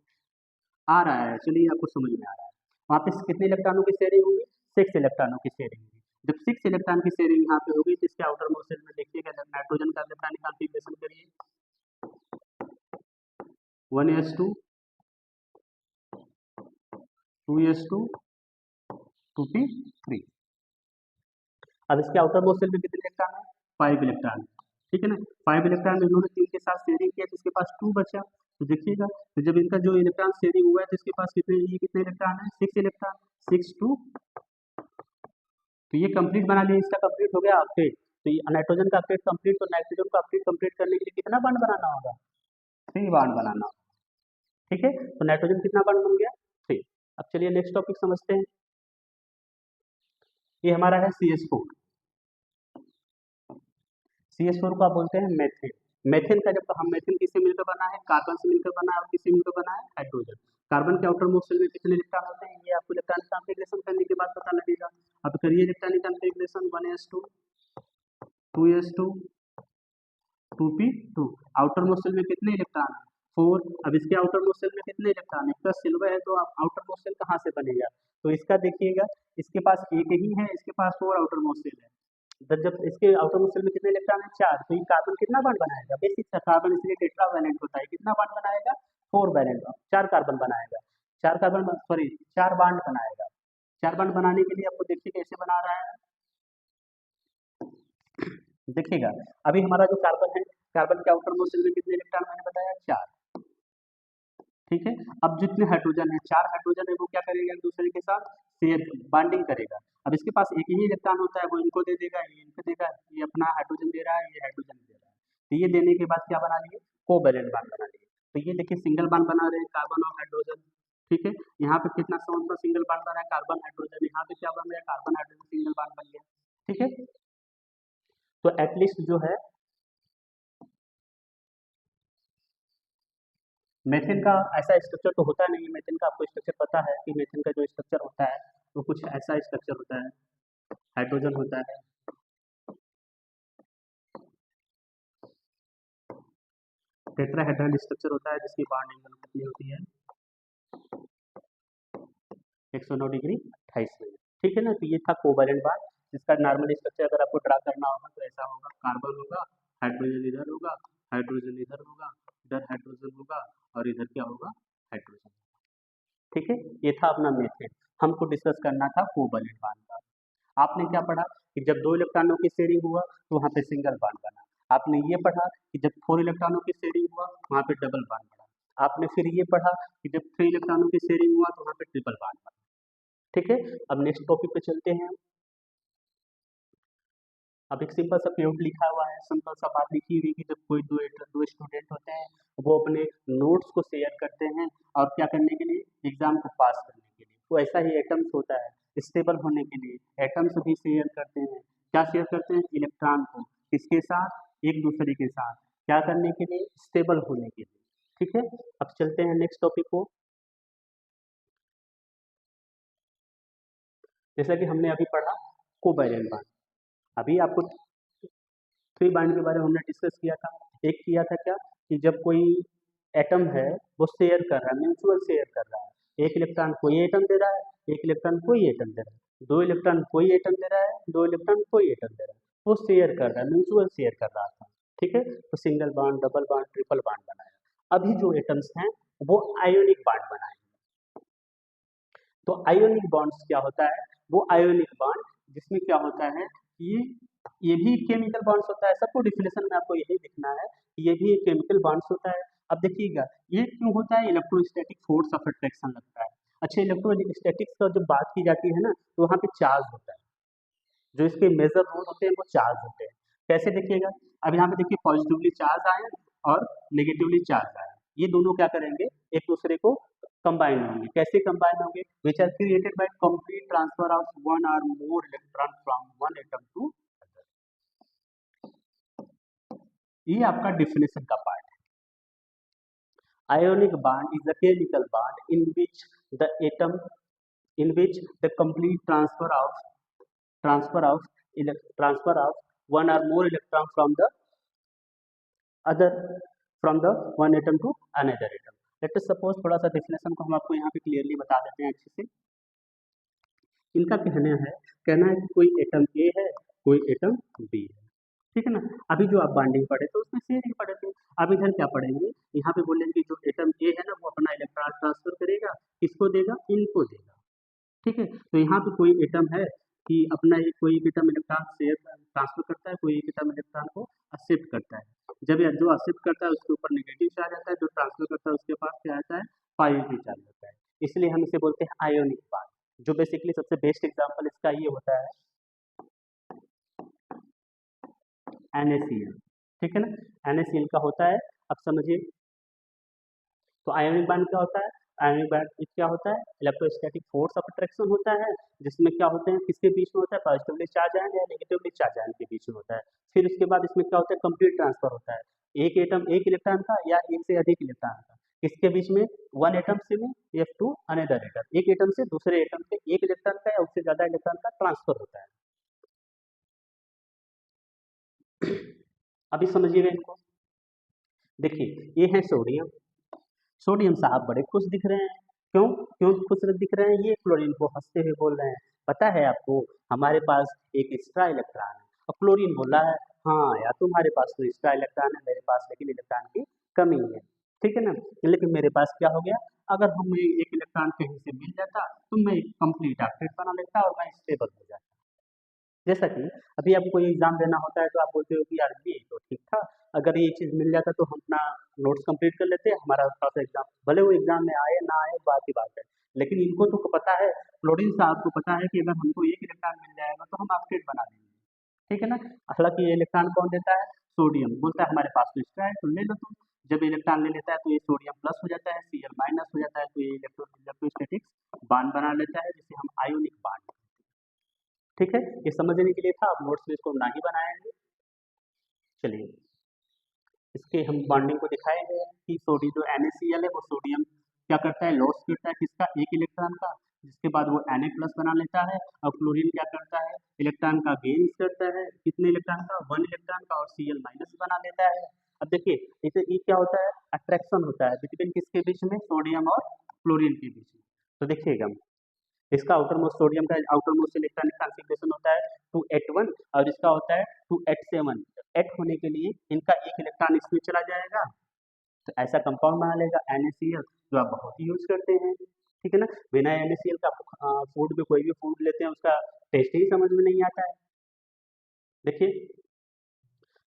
आ रहा है, चलिए आपको समझ में आ रहा है। वहाँ पे कितने इलेक्ट्रॉनों की शेयरिंग होगी, 6 इलेक्ट्रॉनों की शेयरिंग होगी। जब 6 इलेक्ट्रॉन की शेयरिंग यहाँ पे होगी तो इसके आउटर मोस्ट शेल में देखिएगा, जब नाइट्रोजन का इलेक्ट्रॉनिक कॉन्फ़िगरेशन करिए, 1s2 2s2 2p3। अब इसके आउटर मोस्ट शेल में कितने इलेक्ट्रॉन है, 5 इलेक्ट्रॉन, ठीक है ना। 5 इलेक्ट्रॉन में इन्होंने 3 के साथ शेयरिंग किया तो इसके पास 2 बचा। तो देखिएगा, तो जब इनका जो इलेक्ट्रॉन शेयरिंग हुआ है तो इसके पास कितने, ये कितने इलेक्ट्रॉन है, 6 इलेक्ट्रॉन, 6 2, तो ये कंप्लीट बना लिया, इसका कंप्लीट हो गया ऑक्टेट। तो ये नाइट्रोजन का ऑक्टेट कंप्लीट, तो नाइट्रोजन का ऑक्टेट कंप्लीट करने के लिए कितना बॉन्ड बनाना होगा, 3 बॉन्ड बनाना होगा, ठीक है। तो नाइट्रोजन कितना बॉन्ड बन गया, 3। अब चलिए नेक्स्ट टॉपिक समझते हैं। ये हमारा है CH4। CH4 को आप बोलते हैं मेथेन। मेथेन का जब हम मेथेन किससे मिलकर बना है, कार्बन से मिलकर बना है, और किससे मिलकर बना है, हाइड्रोजन। कार्बन के आउटर मोस्ट शेल में कितने इलेक्ट्रॉन होते हैं, ये आपको इलेक्ट्रॉनिक कॉन्फ़िगरेशन करने के बाद पता लगेगा। अब करिए electronic configuration, 1s2 2s2 2p2। Outermost shell में कितने इलेक्ट्रॉन है, 4। अब इसके आउटर मोस्ट शेल में कितने इलेक्ट्रॉन है, इसका सिल्वर है, तो आउटर मोस्ट शेल कहाँ से बनेगा, तो इसका देखिएगा, इसके पास एक ही है, इसके पास 4 आउटर मोस्ट शेल है। जब इसके आउटर मोस्ट शेल में कितने इलेक्ट्रॉन है, 4, तो ये कार्बन कितना बॉन्ड बनाएगा, बेसिक सा कार्बन इसलिए टेट्रावैलेंट होता है, कितना बॉन्ड बनाएगा, 4 वैलेंट, 4 कार्बन बनाएगा, 4 कार्बन, सॉरी 4 बॉन्ड बनाएगा। 4 बॉन्ड बनाने के लिए आपको देखिए कैसे बना रहा है, देखिएगा, अभी हमारा जो कार्बन है, कार्बन के आउटर मोस्ट शेल में कितने इलेक्ट्रॉन मैंने बताया, 4, ठीक है। अब जितने हाइड्रोजन है, 4 हाइड्रोजन है, वो क्या करेगा, एक दूसरे के साथ शेयर बॉन्डिंग करेगा। अब इसके पास एक ही इलेक्ट्रॉन होता है, वो इनको दे देगा, ये इनको देगा, ये अपना हाइड्रोजन दे रहा है, ये हाइड्रोजन दे रहा है, तो ये देने के बाद क्या बना लिए, कोवैलेंट बॉन्ड बना लिए। तो ये देखिए सिंगल बॉन्ड बना रहे हैं कार्बन और हाइड्रोजन, ठीक है। यहाँ पे कितना कौन सा सिंगल बॉन्ड बना है, कार्बन हाइड्रोजन, यहाँ पे क्या बन गया, कार्बन हाइड्रोजन सिंगल बॉन्ड बन गया, ठीक है। तो एटलीस्ट जो है मेथेन का ऐसा स्ट्रक्चर तो होता नहीं है, मेथेन का आपको स्ट्रक्चर पता है कि मेथेन का जो स्ट्रक्चर होता है वो कुछ ऐसा स्ट्रक्चर होता है, हाइड्रोजन होता है, टेट्राहेड्रल स्ट्रक्चर होता है, जिसकी बॉन्ड एंगल कितनी होती है, 109 डिग्री 28 मिनट, ठीक है ना। तो ये था कोवैलेंट बॉन्ड, जिसका नॉर्मल स्ट्रक्चर अगर आपको ड्रा करना होगा तो ऐसा होगा, कार्बन होगा, हाइड्रोजन इधर होगा, हाइड्रोजन इधर होगा, इधर हाइड्रोजन होगा, और इधर क्या होगा, हाइड्रोजन, ठीक है। ये था अपना मेथेन। हमको डिस्कस करना था कोवैलेंट बॉन्ड का। आपने क्या पढ़ा कि जब 2 इलेक्ट्रॉनों की शेयरिंग हुआ तो वहाँ पे सिंगल बॉन्ड बना। आपने ये पढ़ा कि जब 4 इलेक्ट्रॉनों की शेयरिंग हुआ वहाँ पे डबल बॉन्ड बना। आपने फिर ये पढ़ा कि जब 3 इलेक्ट्रॉनों की शेयरिंग हुआ तो वहाँ पे ट्रिपल बॉन्ड बना, ठीक है। अब नेक्स्ट टॉपिक पे चलते हैं। अब एक सिंपल सा प्योट लिखा हुआ है, सिंपल सा बात लिखी हुई कि जब कोई दो स्टूडेंट होते हैं वो अपने नोट्स को शेयर करते हैं, और क्या करने के लिए, एग्जाम को पास करने के लिए। तो ऐसा ही एटम्स होता है, स्टेबल होने के लिए एटम्स भी शेयर करते हैं। क्या शेयर करते हैं, इलेक्ट्रॉन को, किसके साथ, एक दूसरे के साथ, क्या करने के लिए, स्टेबल होने के लिए, ठीक है। अब चलते हैं नेक्स्ट टॉपिक को। जैसा कि हमने अभी पढ़ा कोवैलेंट बॉन्ड, अभी आपको 3 बॉन्ड के बारे में हमने डिस्कस किया था। एक किया था क्या, कि जब कोई एटम है वो शेयर कर रहा है, म्यूचुअल शेयर कर रहा है, एक इलेक्ट्रॉन कोई एटम दे रहा है, एक इलेक्ट्रॉन कोई एटम दे रहा है, 2 इलेक्ट्रॉन कोई एटम दे रहा है, 2 इलेक्ट्रॉन कोई एटम दे रहा है, वो शेयर कर रहा है, म्यूचुअल शेयर कर रहा था, ठीक है। तो single bond, double bond, triple bond बनाया। अभी जो एटम्स हैं वो आयोनिक बॉन्ड बनाएंगे। तो आयोनिक बॉन्ड्स क्या होता है, वो आयोनिक बॉन्ड जिसमें क्या होता है कि ये भी केमिकल बॉन्ड्स होता है। सबको डिफिनेशन में आपको यही लिखना है कि ये भी एक केमिकल बॉन्ड्स होता है। अब देखिएगा ये क्यों होता है, इलेक्ट्रोस्टैटिक फोर्स ऑफ अट्रैक्शन लगता है। अच्छा, इलेक्ट्रोस्टैटिक्स का जब बात की जाती है ना तो वहाँ पे चार्ज होता है, जो इसके मेजर रोल होते हैं वो चार्ज होते हैं। कैसे देखिएगा, अब यहाँ पे देखिए पॉजिटिवली चार्ज आए और नेगेटिवली चार्ज आए, ये दोनों क्या करेंगे, एक दूसरे को कंबाइन होंगे। कैसे कंबाइन होंगे, which are created by complete transfer of one or more electron from one atom to other. ये आपका डिफिनेशन का पार्ट है। Ionic bond is a chemical bond in which the atom in which the complete transfer of one or more electron from the other from the one atom to another atom. Let us suppose थोड़ा सा definition को हम आपको यहाँ पे clearly बता देते हैं अच्छे से। इनका कहना है कि कोई एटम ए है, कोई एटम बी है, ठीक है ना। अभी जो आप बॉन्डिंग पढ़े थे उसमें शेयरिंग पढ़े थे। अब इधर क्या पढ़ेंगे, यहाँ पे बोलेंगे जो एटम ए है ना वो अपना इलेक्ट्रॉन ट्रांसफर करेगा, किसको देगा, इनको देगा, ठीक है। तो यहाँ पे कोई एटम है कि अपना कोई एटम इलेक्ट्रॉन शेयर ट्रांसफर करता है, कोई एटम इलेक्ट्रॉन को एक्सेप्ट करता है। जब जो एक्सेप्ट करता है उसके ऊपर नेगेटिव चार्ज आता है, जो ट्रांसफर करता है उसके पास क्या आता है, पॉजिटिव चार्ज आता है। इसलिए हम इसे बोलते हैं आयोनिक बॉन्ड। जो बेसिकली सबसे बेस्ट एग्जाम्पल इसका ये होता है NaCl, ठीक है ना। NaCl का होता है, अब समझिए। तो आयोनिक बॉन्ड क्या होता है, आयोनिक बॉन्ड क्या होता है, इलेक्ट्रोस्टैटिक फोर्स ऑफ अट्रैक्शन होता है, जिसमें क्या होते हैं, किसके बीच में होता है, पॉजिटिवली चार्ज आयन या नेगेटिवली चार्ज आयन के बीच में होता है। फिर उसके बाद इसमें क्या होता है, कंप्लीट ट्रांसफर होता है, एक एटम एक इलेक्ट्रॉन का या एक से अधिक इलेक्ट्रॉन का, किसके बीच में, वन एटम से में या टू अनदर एटम, एक एटम से दूसरे एटम से एक इलेक्ट्रॉन का या उससे ज्यादा इलेक्ट्रॉन का ट्रांसफर होता है। अभी समझिएगा इनको। देखिए ये है सोडियम, सोडियम साहब बड़े खुश दिख रहे हैं, क्यों क्यों खुश दिख रहे हैं, ये क्लोरीन को हंसते हुए बोल रहे हैं, पता है आपको हमारे पास एक एक्स्ट्रा इलेक्ट्रॉन है। और क्लोरीन बोल रहा है, हाँ यार तुम्हारे पास तो एक्स्ट्रा इलेक्ट्रॉन है, मेरे पास लेकिन इलेक्ट्रॉन की कमी है, ठीक है ना। लेकिन मेरे पास क्या हो गया, अगर हमें एक इलेक्ट्रॉन कहीं से मिल जाता तो मैं एक कंप्लीट ऑक्टेट बना लेता और मैं स्टेबल हो जाता। जैसा कि अभी आपको कोई एग्जाम देना होता है तो आप बोलते हो कि यार ये तो ठीक था, अगर ये चीज़ मिल जाता तो हम अपना नोट्स कंप्लीट कर लेते, हमारा थोड़ा सा एग्जाम, भले वो एग्जाम में आए ना आए बात ही बात है। लेकिन इनको तो पता है, फ्लोरीन साहब को पता है कि अगर हमको एक इलेक्ट्रॉन मिल जाएगा तो हम ऑक्टेट बना लेंगे, ठीक है ना। हालांकि ये इलेक्ट्रॉन कौन देता है, सोडियम, बोलता है हमारे पास तो एक्स्ट्रा है तो ले लो तुम। जब इलेक्ट्रॉन ले लेता है तो ये सोडियम प्लस हो जाता है, Cl माइनस हो जाता है, तो ये इलेक्ट्रोस्टैटिक्स बॉन्ड बना लेता है जिसे हम आयोनिक बॉन्ड, ठीक है। ये समझने के लिए था, आप नोट्स में इसको ना ही बनाएंगे। चलिए इसके हम बॉन्डिंग को दिखाएंगे कि सोडियम जो NaCl है वो सोडियम क्या करता है, लॉस करता है किसका, एक इलेक्ट्रॉन का, जिसके बाद वो Na प्लस बना लेता है। और क्लोरीन क्या करता है, इलेक्ट्रॉन का गेन करता है, कितने इलेक्ट्रॉन का, वन इलेक्ट्रॉन का, और Cl माइनस बना लेता है। अब देखिए इसे ये क्या होता है, अट्रैक्शन होता है बिटवीन किसके बीच में, सोडियम और क्लोरीन के बीच में। तो देखिएगा इसका आउटर मोस्ट सोडियम का आउटर मोस्ट इलेक्ट्रॉनिक कॉन्फ़िगरेशन होता है 2s1 और इसका होता है 2s7। 8 होने के लिए इनका एक इलेक्ट्रॉन इसमें चला जाएगा तो ऐसा कंपाउंड बना लेगा NaCl, जो आप बहुत ही यूज करते हैं, ठीक है ना। बिना NaCl का फूड में कोई भी फूड लेते हैं उसका टेस्ट ही समझ में नहीं आता है। देखिए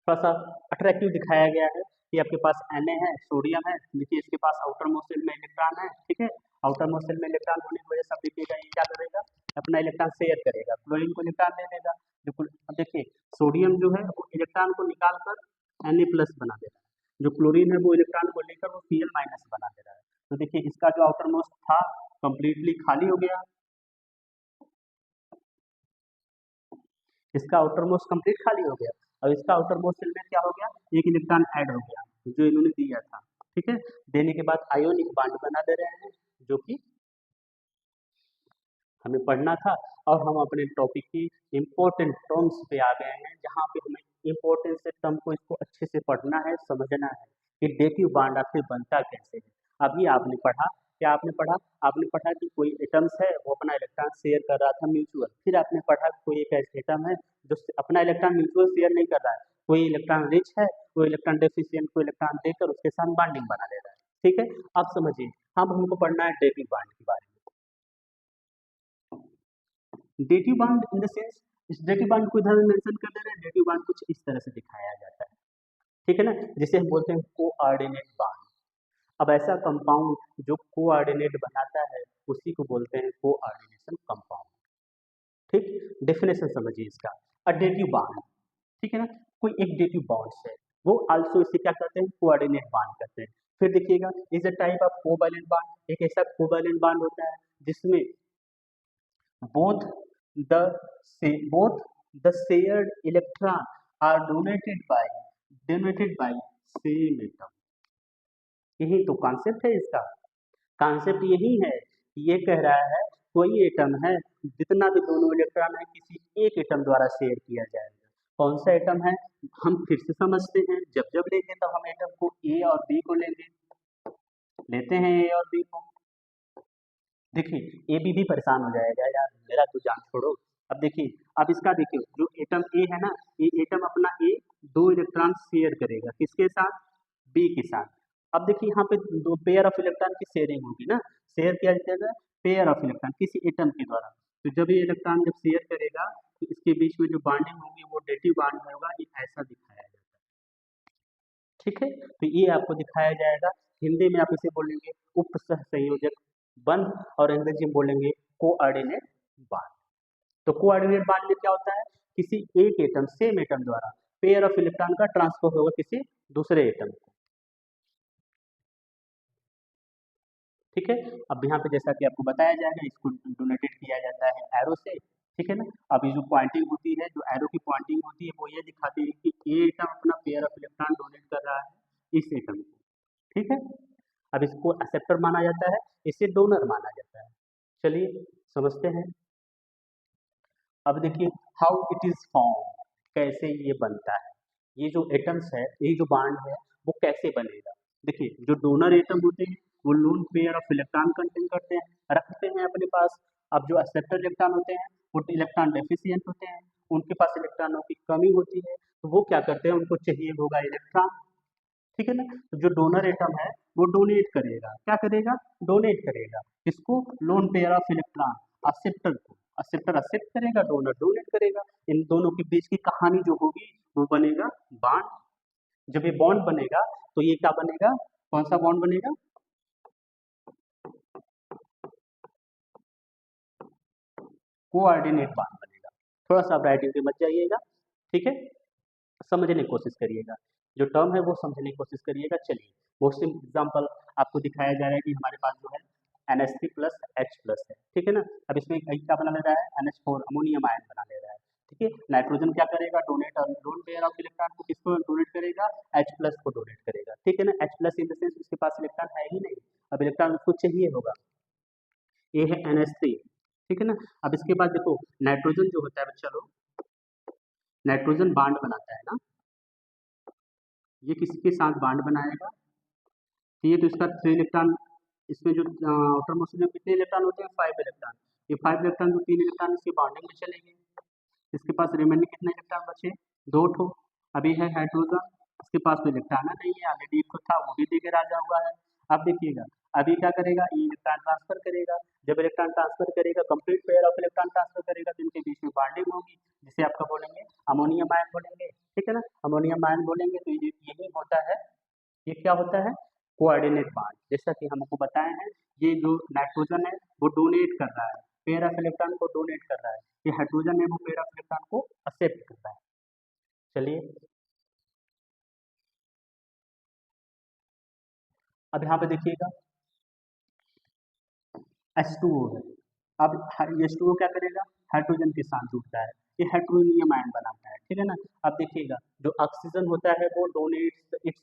थोड़ा सा अट्रैक्टिव दिखाया गया है कि आपके पास Na है, सोडियम है, देखिए इसके पास आउटर मोस्ट शेल में इलेक्ट्रॉन है, ठीक है। आउटर मोस्ट शेल में इलेक्ट्रॉन होने की वजह से अब देखिएगा ये क्या करेगा, अपना इलेक्ट्रॉन शेयर करेगा, क्लोरीन को इलेक्ट्रॉन दे देगा। अब देखिए सोडियम जो है वो इलेक्ट्रॉन को निकाल कर Na प्लस बना दे रहा है, जो क्लोरीन है वो इलेक्ट्रॉन को लेकर वो Cl माइनस बना दे रहा है। तो देखिए इसका जो आउटर मोस्ट था कंप्लीटली खाली हो गया, इसका आउटर मोस्ट कंप्लीट खाली हो गया और इसका आउटर मोस्ट शेल में क्या हो गया, एक इलेक्ट्रॉन ऐड हो गया जो इन्होंने दिया था, ठीक है। देने के बाद आयोनिक बॉन्ड बना दे रहे हैं जो कि हमें पढ़ना था। और हम अपने टॉपिक की इम्पोर्टेंट टर्म्स पे आ गए हैं जहाँ पे हमें इम्पोर्टेंट से टर्म को इसको अच्छे से पढ़ना है, समझना है कि डेटिव बॉन्ड आखिर बनता कैसे है। अभी आपने पढ़ा, क्या आपने पढ़ा, आपने पढ़ा कि कोई एटम्स है वो अपना इलेक्ट्रॉन शेयर कर रहा था म्यूचुअल, फिर आपने पढ़ा कि कोई एक ऐसा एटम है जो अपना इलेक्ट्रॉन म्यूचुअल शेयर नहीं कर रहा है, कोई इलेक्ट्रॉन रिच है, कोई इलेक्ट्रॉन डेफिशिएंट को इलेक्ट्रॉन देकर उसके साथ बॉन्डिंग बना ले रहा है। ठीक है, अब समझिए, अब हमको पढ़ना है डेटिव बॉन्ड के बारे में। Dative bond in the sense, इस डेटिव बॉन्ड को इधर मेंशन कर दे रहे हैं। डेटिव बॉन्ड कुछ इस तरह से दिखाया जाता है, ठीक है ना, जिसे हम बोलते हैं कोऑर्डिनेट बॉन्ड। अब ऐसा कंपाउंड जो कोऑर्डिनेट बनाता है उसी को बोलते हैं कोऑर्डिनेशन कंपाउंड। ठीक, डेफिनेशन समझिए इसका। अ डेटिव बॉन्ड, ठीक है ना, कोई एक डेटिव बॉन्ड्स है, वो आल्सो इसे क्या करते हैं, कोऑर्डिनेट बॉन्ड करते हैं। फिर देखिएगा, is a type of covalent bond, एक ऐसा कोवैलेंट बॉन्ड होता है जिसमें both the both the shared electron are donated by same atom। यही तो कॉन्सेप्ट है इसका। कॉन्सेप्ट यही है, ये कह रहा है कोई एटम है, जितना भी दोनों इलेक्ट्रॉन है किसी एक एटम द्वारा शेयर किया जाएगा। कौन सा एटम है, हम फिर से समझते हैं। जब जब लेंगे तब हम एटम को ए और बी को लेंगे, लेते हैं ए और बी को। देखिए ए बी भी परेशान हो जाएगा, यार मेरा तो जान छोड़ो। अब देखिए, अब इसका देखिए, जो एटम ए है ना, ये एटम अपना ए दो इलेक्ट्रॉन शेयर करेगा, किसके साथ, बी के साथ। अब देखिए यहाँ पे दो पेयर ऑफ इलेक्ट्रॉन की शेयरिंग होगी ना, शेयर किया जाएगा पेयर ऑफ इलेक्ट्रॉन किसी एटम के द्वारा। तो जब ये इलेक्ट्रॉन जब शेयर करेगा तो इसके बीच में जो बॉन्डिंग होगी वो डेटिव बॉन्ड होगा, ये ऐसा दिखाया जाता है। ठीक है, तो ये आपको दिखाया जाएगा। हिंदी में आप इसे बोलेंगे उपसह संयोजक बंध, और अंग्रेजी में बोलेंगे कोऑर्डिनेट बॉन्ड। तो कोऑर्डिनेट बॉन्ड में क्या होता है, किसी एक एटम, सेम एटम द्वारा पेयर ऑफ इलेक्ट्रॉन का ट्रांसफर होगा किसी दूसरे एटम को। ठीक है, अब यहाँ पे जैसा कि आपको बताया जाएगा, इसको डोनेटेड किया जाता है एरो से। ठीक है ना, अब ये जो पॉइंटिंग होती है, जो एरो की पॉइंटिंग होती है, वो ये दिखाती है कि ये एटम अपना पेयर ऑफ इलेक्ट्रॉन डोनेट कर रहा है इस एटम को। ठीक है, अब इसको एक्सेप्टर माना जाता है, इसे डोनर माना जाता है। चलिए समझते हैं। अब देखिए हाउ इट इज फॉर्म, कैसे ये बनता है, ये जो एटम्स है, ये जो बॉन्ड है वो कैसे बनेगा। देखिए जो डोनर एटम होते हैं वो lone pair of electron contain करते हैं, रखते हैं अपने पास। अब जो एक्सेप्टर इलेक्ट्रॉन होते हैं वो इलेक्ट्रॉन डेफिशिएंट होते हैं, उनके पास इलेक्ट्रॉनों की कमी होती है, तो वो क्या करते हैं, उनको चाहिए होगा इलेक्ट्रॉन। ठीक है ना, तो जो डोनर एटम है वो डोनेट करेगा, क्या करेगा, डोनेट करेगा किसको, lone pair of electron, acceptor को। एक्सेप्टर एक्सेप्ट करेगा, डोनर डोनेट करेगा। इन दोनों के बीच की कहानी जो होगी वो बनेगा बॉन्ड। जब ये बॉन्ड बनेगा तो ये क्या बनेगा, कौन सा बॉन्ड बनेगा, कोऑर्डिनेट बॉन्ड बनेगा। थोड़ा सा आप राइटिंग पे मत जाइएगा, ठीक है, समझने की कोशिश करिएगा, जो टर्म है वो समझने की कोशिश करिएगा। चलिए मोस्ट एग्जाम्पल आपको दिखाया जा रहा है कि हमारे पास जो है NH3 प्लस H प्लस है। ठीक है ना, अब इसमें क्या बना ले रहा है, NH4 अमोनियम आयन बना ले रहा है। ठीक है, नाइट्रोजन क्या करेगा, donate lone pair of electron को किसको डोनेट करेगा, H प्लस को डोनेट करेगा। ठीक है ना, H plus in the sense उसके पास इलेक्ट्रॉन है ही नहीं, अब इलेक्ट्रॉन उसको चाहिए होगा। ये है NH3। ठीक है ना, अब इसके बाद देखो नाइट्रोजन जो होता है, चलो नाइट्रोजन बांड बनाता है ना, ये किसके साथ बांड बनाएगा, तो ये तो इसका 3 इलेक्ट्रॉन, इसमें जो आउटर मोस्ट में कितने इलेक्ट्रॉन होते हैं, 5 इलेक्ट्रॉन। ये 5 इलेक्ट्रॉन जो 3 इलेक्ट्रॉन इसके बॉन्डिंग में चलेंगे, इसके पास रिमेनिंग कितने इलेक्ट्रॉन बचे, 2 ठो। अभी है हाइड्रोजन, इसके पास तो इलेक्ट्रॉन नहीं है, ऑलरेडी एक था वो भी देके राजा हुआ है। अब देखिएगा अभी क्या करेगा, ये इलेक्ट्रॉन ट्रांसफर करेगा। जब इलेक्ट्रॉन ट्रांसफर करेगा, complete pair of electron transfer करेगा, तो इनके बीच में बॉन्डिंग होगी, जिसे आपका बोलेंगे अमोनियम आयन बोलेंगे। ठीक है ना, अमोनियम आयन बोलेंगे, तो यही होता है, ये क्या होता है, कोऑर्डिनेट बॉन्ड। जैसा कि हमको बताए हैं, ये जो नाइट्रोजन है वो डोनेट कर रहा है, पेयर ऑफ इलेक्ट्रॉन को डोनेट कर रहा है, ये हाइड्रोजन है वो पेयर ऑफ इलेक्ट्रॉन को एक्सेप्ट कर रहा है। चलिए अब यहाँ पे देखिएगा H2O है। अब H2O क्या करेगा, हाइड्रोजन के साथ जुड़ता है, ये हाइड्रोनियम आयन बनाता है। ठीक है ना, अब देखिएगा जो ऑक्सीजन होता है वो donates its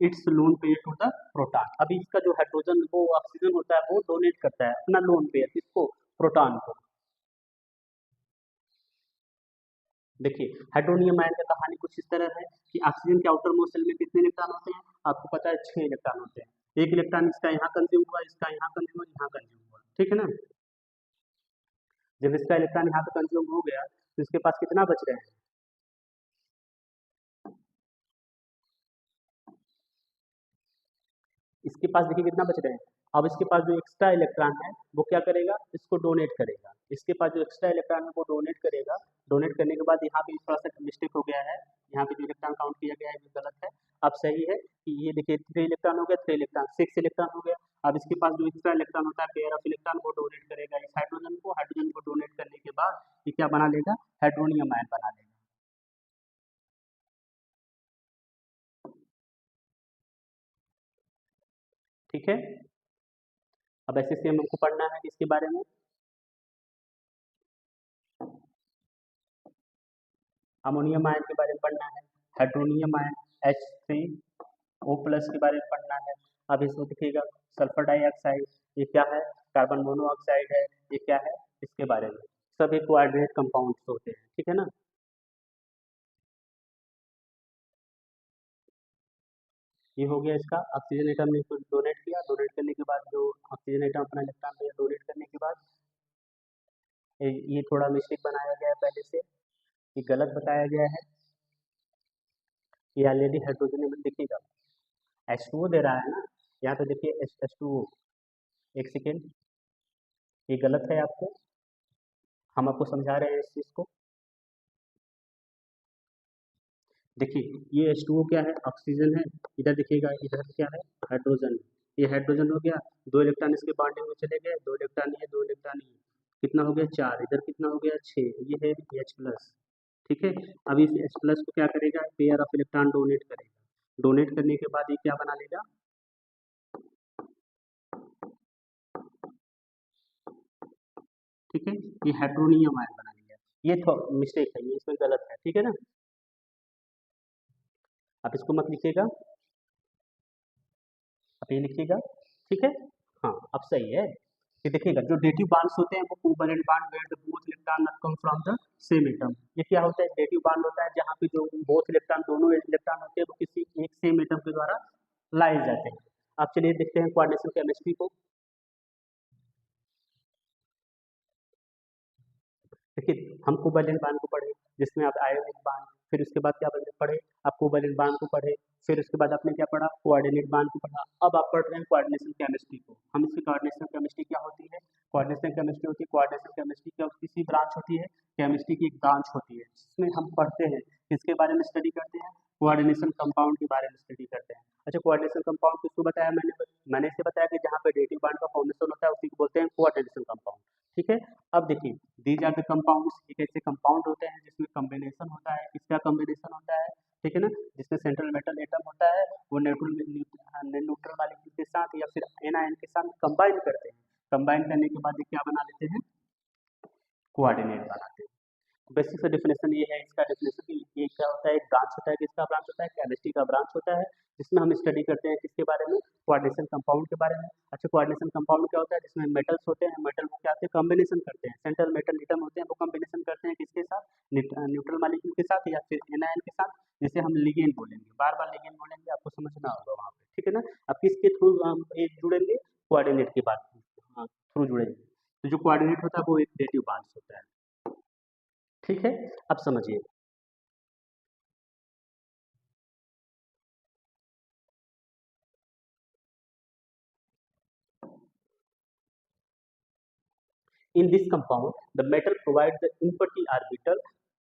its lone pair to the proton. अभी इसका जो हाइड्रोजन वो ऑक्सीजन होता है वो डोनेट करता है अपना लोन पेयर किसको, प्रोटॉन को। देखिए हाइड्रोनियम आयन का कहानी कुछ इस तरह है कि ऑक्सीजन के आउटर मोस्ट शेल में कितने इलेक्ट्रॉन होते हैं, आपको पता है 6 इलेक्ट्रॉन होते हैं। एक इलेक्ट्रॉन इसका यहाँ कंज्यूम हुआ, इसका यहाँ कंज्यूम हुआ, यहाँ कंज्यूम हुआ। ठीक है ना, जब इसका इलेक्ट्रॉन यहाँ पे कंज्यूम हो गया तो इसके पास कितना बच रहे हैं, इसके पास देखिए कितना बच रहे हैं। अब इसके पास जो एक्स्ट्रा इलेक्ट्रॉन है वो क्या करेगा, इसको डोनेट करेगा। इसके पास जो एक्स्ट्रा इलेक्ट्रॉन है वो डोनेट करेगा। डोनेट करने के बाद यहाँ पे थोड़ा सा मिस्टेक हो गया है, यहाँ पे जो इलेक्ट्रॉन काउंट किया गया है वो गलत है। अब सही है कि ये देखिए 3 इलेक्ट्रॉन हो गया, 3 इलेक्ट्रॉन 6 इलेक्ट्रॉन हो गया। अब इसके पास जो एक्स्ट्रा इलेक्ट्रॉन होता है पेयर ऑफ इलेक्ट्रॉन वो डोनेट करेगा इस हाइड्रोजन को डोनेट करने के बाद ये क्या बना लेगा, हाइड्रोनियम आयन बना लेगा। ठीक है। अब ऐसे से हमको पढ़ना है इसके बारे में, अमोनियम आयन के बारे में पढ़ना है, हाइड्रोनियम आयन H3O प्लस के बारे में पढ़ना है। अब इसमें देखिएगा सल्फर डाइऑक्साइड ये क्या है, कार्बन मोनोऑक्साइड है ये क्या है, इसके बारे में सभी कोऑर्डिनेट कंपाउंड्स होते हैं। ठीक है ना। ये हो गया इसका, ऑक्सीजन एटम ने डोनेट किया, डोनेट करने के बाद जो ऑक्सीजन एटम अपना इलेक्ट्रॉन दिया डोनेट करने के बाद ये थोड़ा मिस्टेक बनाया गया है पहले से, ये गलत बताया गया है। ये ऑलरेडी हाइड्रोजन में देखिएगा H2O दे रहा है ना, यहाँ पे देखिए H2O। एक सेकेंड, ये गलत है आपको, हम आपको समझा रहे हैं इस चीज़ को। देखिए ये H2O क्या है, ऑक्सीजन है, इधर देखिएगा इधर क्या है, हाइड्रोजन है। ये हाइड्रोजन हो गया, 2 इलेक्ट्रॉन इसके बॉन्डिंग में चले गए, 2 इलेक्ट्रॉन ये 2 इलेक्ट्रॉन ये, कितना हो गया 4, इधर कितना हो गया 6, ये है H प्लस। ठीक है। अब इस H प्लस को क्या करेगा, पेयर ऑफ इलेक्ट्रॉन डोनेट करेगा। डोनेट करने के बाद ये क्या बना लेगा, ठीक है, ये हाइड्रोनियम आयन बना लिया। ये तो मिस्टेक है, ये इसमें गलत है। ठीक है ना। आप इसको मत लिखिएगा, आप ये लिखिएगा। ठीक है। हाँ अब सही है कि देखिएगा जो डेटिव बांड्स होते हैं वो covalent bond where the both electron not come from the same atom. ये क्या होता है, डेटिव बांड होता है जहाँ पे जो बोथ इलेक्ट्रॉन दोनों इलेक्ट्रॉन होते हैं वो किसी एक सेम एटम के द्वारा लाए जाते हैं। अब चलिए देखते हैं कोऑर्डिनेशन केमिस्ट्री को। देखिए हम कोवैलेंट बांड को पढ़े जिसमें आप आयोनिक बांड, फिर उसके बाद क्या पढ़े, आप कोवैलेंट बांड को पढ़े, फिर उसके बाद आपने क्या पढ़ा, कोऑर्डिनेट बांड को पढ़ा। अब आप पढ़ रहे हैं कोऑर्डिनेशन केमिस्ट्री को। हम इसकी कोऑर्डिनेशन केमिस्ट्री क्या होती है, कोऑर्डिनेशन केमिस्ट्री होती है, कोऑर्डिनेशन केमिस्ट्री क्या किसी ब्रांच होती है, केमिस्ट्री की एक ब्रांच होती है जिसमें हम पढ़ते हैं, किसके बारे में स्टडी करते हैं, कोऑर्डिनेशन कंपाउंड के बारे में स्टडी करते हैं। अच्छा कोऑर्डिनेशन कंपाउंड किसको बताया मैंने इसे बताया कि जहाँ पे डेटिव बांड का फॉर्मेशन होता है उसी को बोलते हैं कोऑर्डिनेशन कंपाउंड। ठीक है। अब देखिए दीज आर द कंपाउंड्स, एक ऐसे कंपाउंड होते हैं जिसमें कॉम्बिनेशन होता है, किसका कॉम्बिनेशन होता है, ठीक है ना, जिसमें सेंट्रल मेटल एटम होता है वो न्यूट्रल मॉलिक्यूल के साथ या फिर एनायन के साथ कंबाइन करते हैं। कंबाइन करने के बाद ये क्या बना लेते हैं, कोऑर्डिनेट बनाते हैं। बेसिक सा डेफिनेशन ये है इसका, डेफिनेशन कि ये क्या होता है, एक ब्रांच होता है, किसका ब्रांच होता है, केमिस्ट्री का ब्रांच होता है जिसमें हम स्टडी करते हैं किसके बारे में, कोऑर्डिनेशन कंपाउंड के बारे में। अच्छा कोऑर्डिनेशन कंपाउंड क्या होता है, जिसमें मेटल्स होते हैं, मेटल को क्या होते हैं, कॉम्बिनेशन करते हैं, सेंट्रल मेटल एटम होते हैं वो कॉम्बिनेशन करते हैं किसके साथ, न्यूट्रल मॉलिक्यूल के साथ या फिर एनायन के साथ, जिसे हम लिगेंड बोलेंगे, बार बार लिगेंड बोलेंगे, आपको समझना होगा वहाँ पे। ठीक है ना। अब किसके थ्रू ये जुड़ेंगे, कोऑर्डिनेट के बाद थ्रू जुड़ेंगे। तो जो कोऑर्डिनेट होता है वो एक डेटिव बांड होता है। ठीक है। अब समझिए in this compound the metal provide the empty orbital.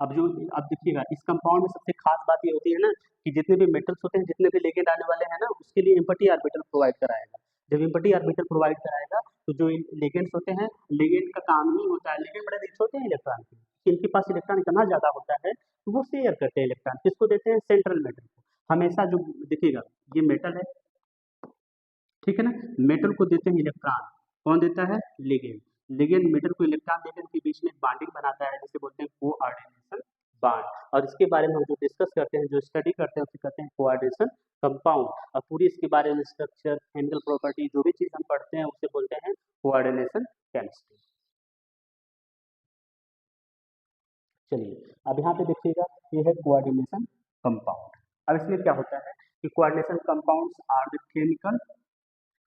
अब जो अब देखिएगा इस कंपाउंड में सबसे खास बात ये होती है ना कि जितने भी मेटल्स होते हैं, जितने भी लेगेंड आने वाले हैं ना, उसके लिए इम्पटी ऑर्बिटल प्रोवाइड कराएगा। जब इम्पटी ऑर्बिटल प्रोवाइड कराएगा तो जो लेगेंड्स होते हैं, लेगेंड का काम ही होता है, लेगेंड बड़े रिच होते हैं इलेक्ट्रॉन के, इनके पास इलेक्ट्रॉन इतना ज्यादा होता है तो वो शेयर करते हैं इलेक्ट्रॉन, किसको देते हैं, सेंट्रल मेटल को। हमेशा जो देखिएगा ये मेटल है, ठीक है ना, मेटल को देते हैं इलेक्ट्रॉन, कौन देता है, लिगेंड। लिगेंड मेटल को इलेक्ट्रॉन लिगेंड के बीच में बाइंडिंग बनाता है जिसे बोलते हैं कोऑर्डिनेशन बांड। और इसके बारे में हम जो डिस्कस करते हैं, जो स्टडी करते हैं उसे कहते हैं कोऑर्डिनेशन कंपाउंड। और पूरी इसके बारे में स्ट्रक्चर, केमिकल प्रॉपर्टी, जो भी चीज हम पढ़ते हैं उसे बोलते हैं कोऑर्डिनेशन केमिस्ट्री। चलिए अब यहाँ पे देखिएगा ये है कोऑर्डिनेशन कंपाउंड। अब इसमें क्या होता है कि coordination compounds are the chemical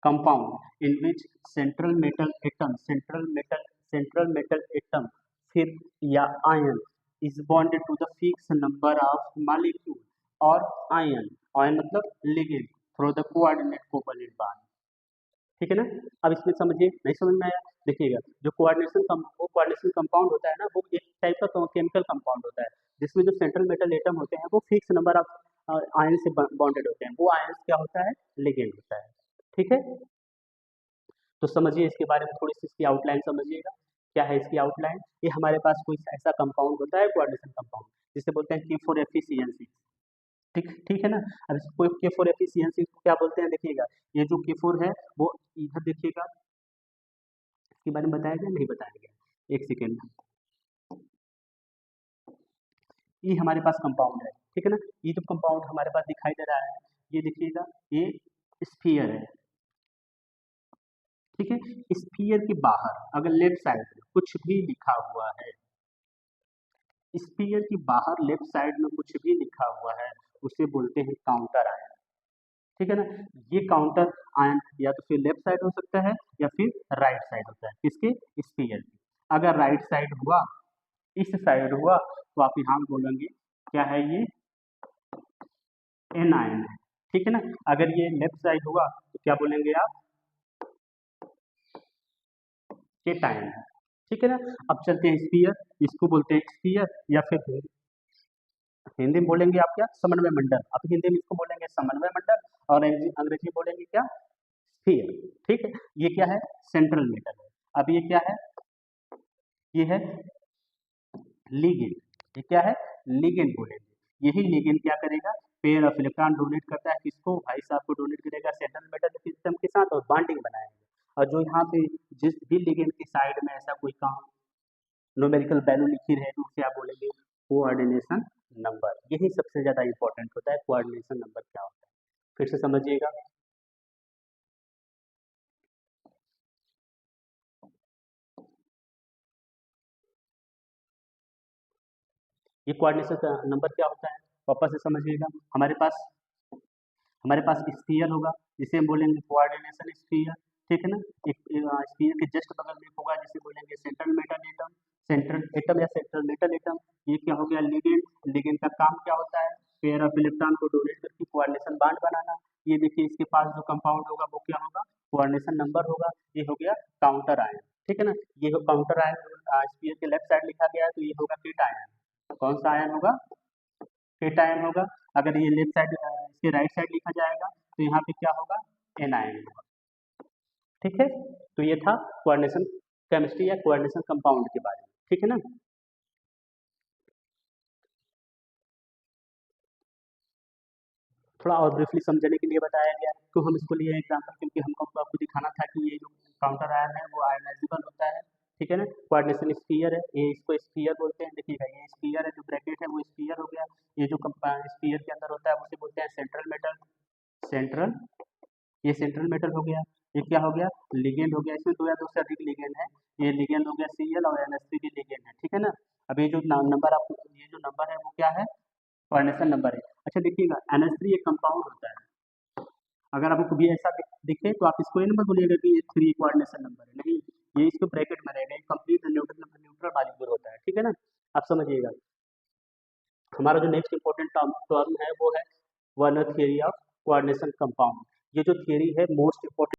compound in which central metal atom फिर या ion is bonded to the fixed number of molecule और ion मतलब ligand for the coordinate covalent bond. ठीक है ना। अब इसमें समझिए, नहीं समझ में आया, देखिएगा जो कोऑर्डिनेशन कंपाउंड होता है ना, वो एक टाइप का केमिकल कंपाउंड होता है जिसमें जो सेंट्रल मेटल एटम होते हैं वो फिक्स नंबर ऑफ आयन से बॉन्डेड होते हैं, वो आयन क्या होता है, लिगेंड होता है। ठीक है, तो समझिए इसके बारे में थोड़ी सी इसकी आउटलाइन समझिएगा। क्या है इसकी आउटलाइन, ये हमारे पास कोई ऐसा कंपाउंड होता है कोऑर्डिनेशन कंपाउंड जिसे बोलते हैं K4FeCN6। ठीक ठीक है ना। अब इसको K4FeCN6 को क्या बोलते हैं, देखिएगा ये जो K4 है वो इधर देखिएगा, इसके बारे में बताया गया नहीं बताया गया, एक सेकेंड। ये हमारे पास कंपाउंड है, ठीक है ना। ये जो कंपाउंड हमारे पास दिखाई दे रहा है, ये देखिएगा, ये स्फीयर है। ठीक है, स्फीयर के बाहर अगर लेफ्ट साइड में कुछ भी लिखा हुआ है, स्फीयर के बाहर लेफ्ट साइड में कुछ भी लिखा हुआ है, उसे बोलते हैं काउंटर आयन। ठीक है ना। ये काउंटर आयन या तो फिर लेफ्ट साइड हो सकता है या फिर राइट साइड होता है, किसके, स्फीयर की। अगर राइट साइड हुआ, इस साइड हुआ, तो आप यहाँ बोलेंगे क्या है, ये एन आयन है। ठीक है ना। अगर ये लेफ्ट साइड हुआ तो क्या बोलेंगे आप, केटायन है। ठीक है ना। अब चलते हैं स्फीयर, इसको बोलते हैं स्फीयर या फिर हिंदी में बोलेंगे आप क्या, समन्वय मंडल। आप हिंदी में इसको बोलेंगे समन्वय मंडल और अंग्रेजी बोलेंगे क्या, स्फीयर। ठीक है, ये क्या है, सेंट्रल मेटल है। अब ये क्या है, ये है लिगेंड। ये क्या है, लिगेंड बोलेंगे। यही लिगेंड क्या करेगा, पेयर ऑफ इलेक्ट्रॉन डोनेट करता है, किसको, भाई साहब को डोनेट करेगा सेंट्रल मेटल सिस्टम के साथ और बॉन्डिंग बनाएंगे। और जो यहाँ पे जिस भी लिगेंड की साइड में ऐसा कोई काम न्यूमेरिकल वैल्यू लिखी रहे तो उसे आप बोलेंगे कोऑर्डिनेशन नंबर। यही सबसे ज्यादा इंपॉर्टेंट होता है, कोऑर्डिनेशन नंबर क्या होता है, फिर से समझिएगा। ये कोऑर्डिनेशन नंबर क्या होता है, वापस से समझिएगा। हमारे पास स्फीयर होगा, जिसे हम बोलेंगे कोऑर्डिनेशन स्फीयर। ठीक है ना। एक स्फीयर के जस्ट बगल में होगा जिसे बोलेंगे central metal atom, central atom या सेंट्रल मेटल एटम। ये क्या हो गया, लिगेंड। लिगेंड का काम क्या होता है, पेयर ऑफ इलेक्ट्रॉन को डोनेट करके कोऑर्डिनेशन बांड बनाना। ये देखिए इसके पास जो कंपाउंड होगा वो क्या होगा, कोऑर्डिनेशन नंबर होगा। ये हो गया काउंटर आयन। ठीक है ना। ये हो काउंटर आयन, स्फीयर के लेफ्ट साइड लिखा गया है तो ये होगा केट आयन। कौन सा आयन होगा, केट आयन होगा। अगर ये लेफ्ट साइड इसके राइट साइड लिखा जाएगा तो यहाँ पे क्या होगा, एन आयन होगा। ठीक है, तो ये था कोऑर्डिनेशन केमिस्ट्री या कोऑर्डिनेशन कंपाउंड के बारे में। ठीक है ना। थोड़ा और ब्रीफली समझने के लिए बताया गया है, तो हम इसको लिए एग्जाम्पल क्योंकि हमको आपको दिखाना था कि ये जो काउंटर आयन है वो आयनाइजेबल होता है। ठीक है ना। कोऑर्डिनेशन स्फीयर है, ये इसको स्फीयर बोलते हैं। देखिएगा ये स्फीयर है, जो ब्रैकेट है वो स्फीयर हो गया। ये जो स्फीयर के अंदर होता है उसे बोलते हैं सेंट्रल मेटल, सेंट्रल, ये सेंट्रल मेटल हो गया। ये क्या हो गया, लिगेंड हो गया। इसमें दो या दो से अधिक लिगेंड है। ये लिगेंड हो गया Cl और NH3 भी लिगेंड है। ठीक है ना। अब ये जो नंबर आपको, ये जो नंबर है वो क्या है, कोऑर्डिनेशन नंबर है। अच्छा देखिएगा NH3 एक कंपाउंड होता है। अगर आपको कभी ऐसा दिखे तो आप इसको ये नंबर बोलिएगा कि ये 3 कोऑर्डिनेशन नंबर है, नहीं, ये इसको ब्रैकेट में रहेगा, ये कंप्लीट न्यूट्रल मॉलिक्यूल होता है। ठीक है ना। आप समझिएगा। हमारा जो नेक्स्ट इंपॉर्टेंट टर्म है वो है Werner theory of coordination compound. ये जो थियरी है मोस्ट इंपॉर्टेंट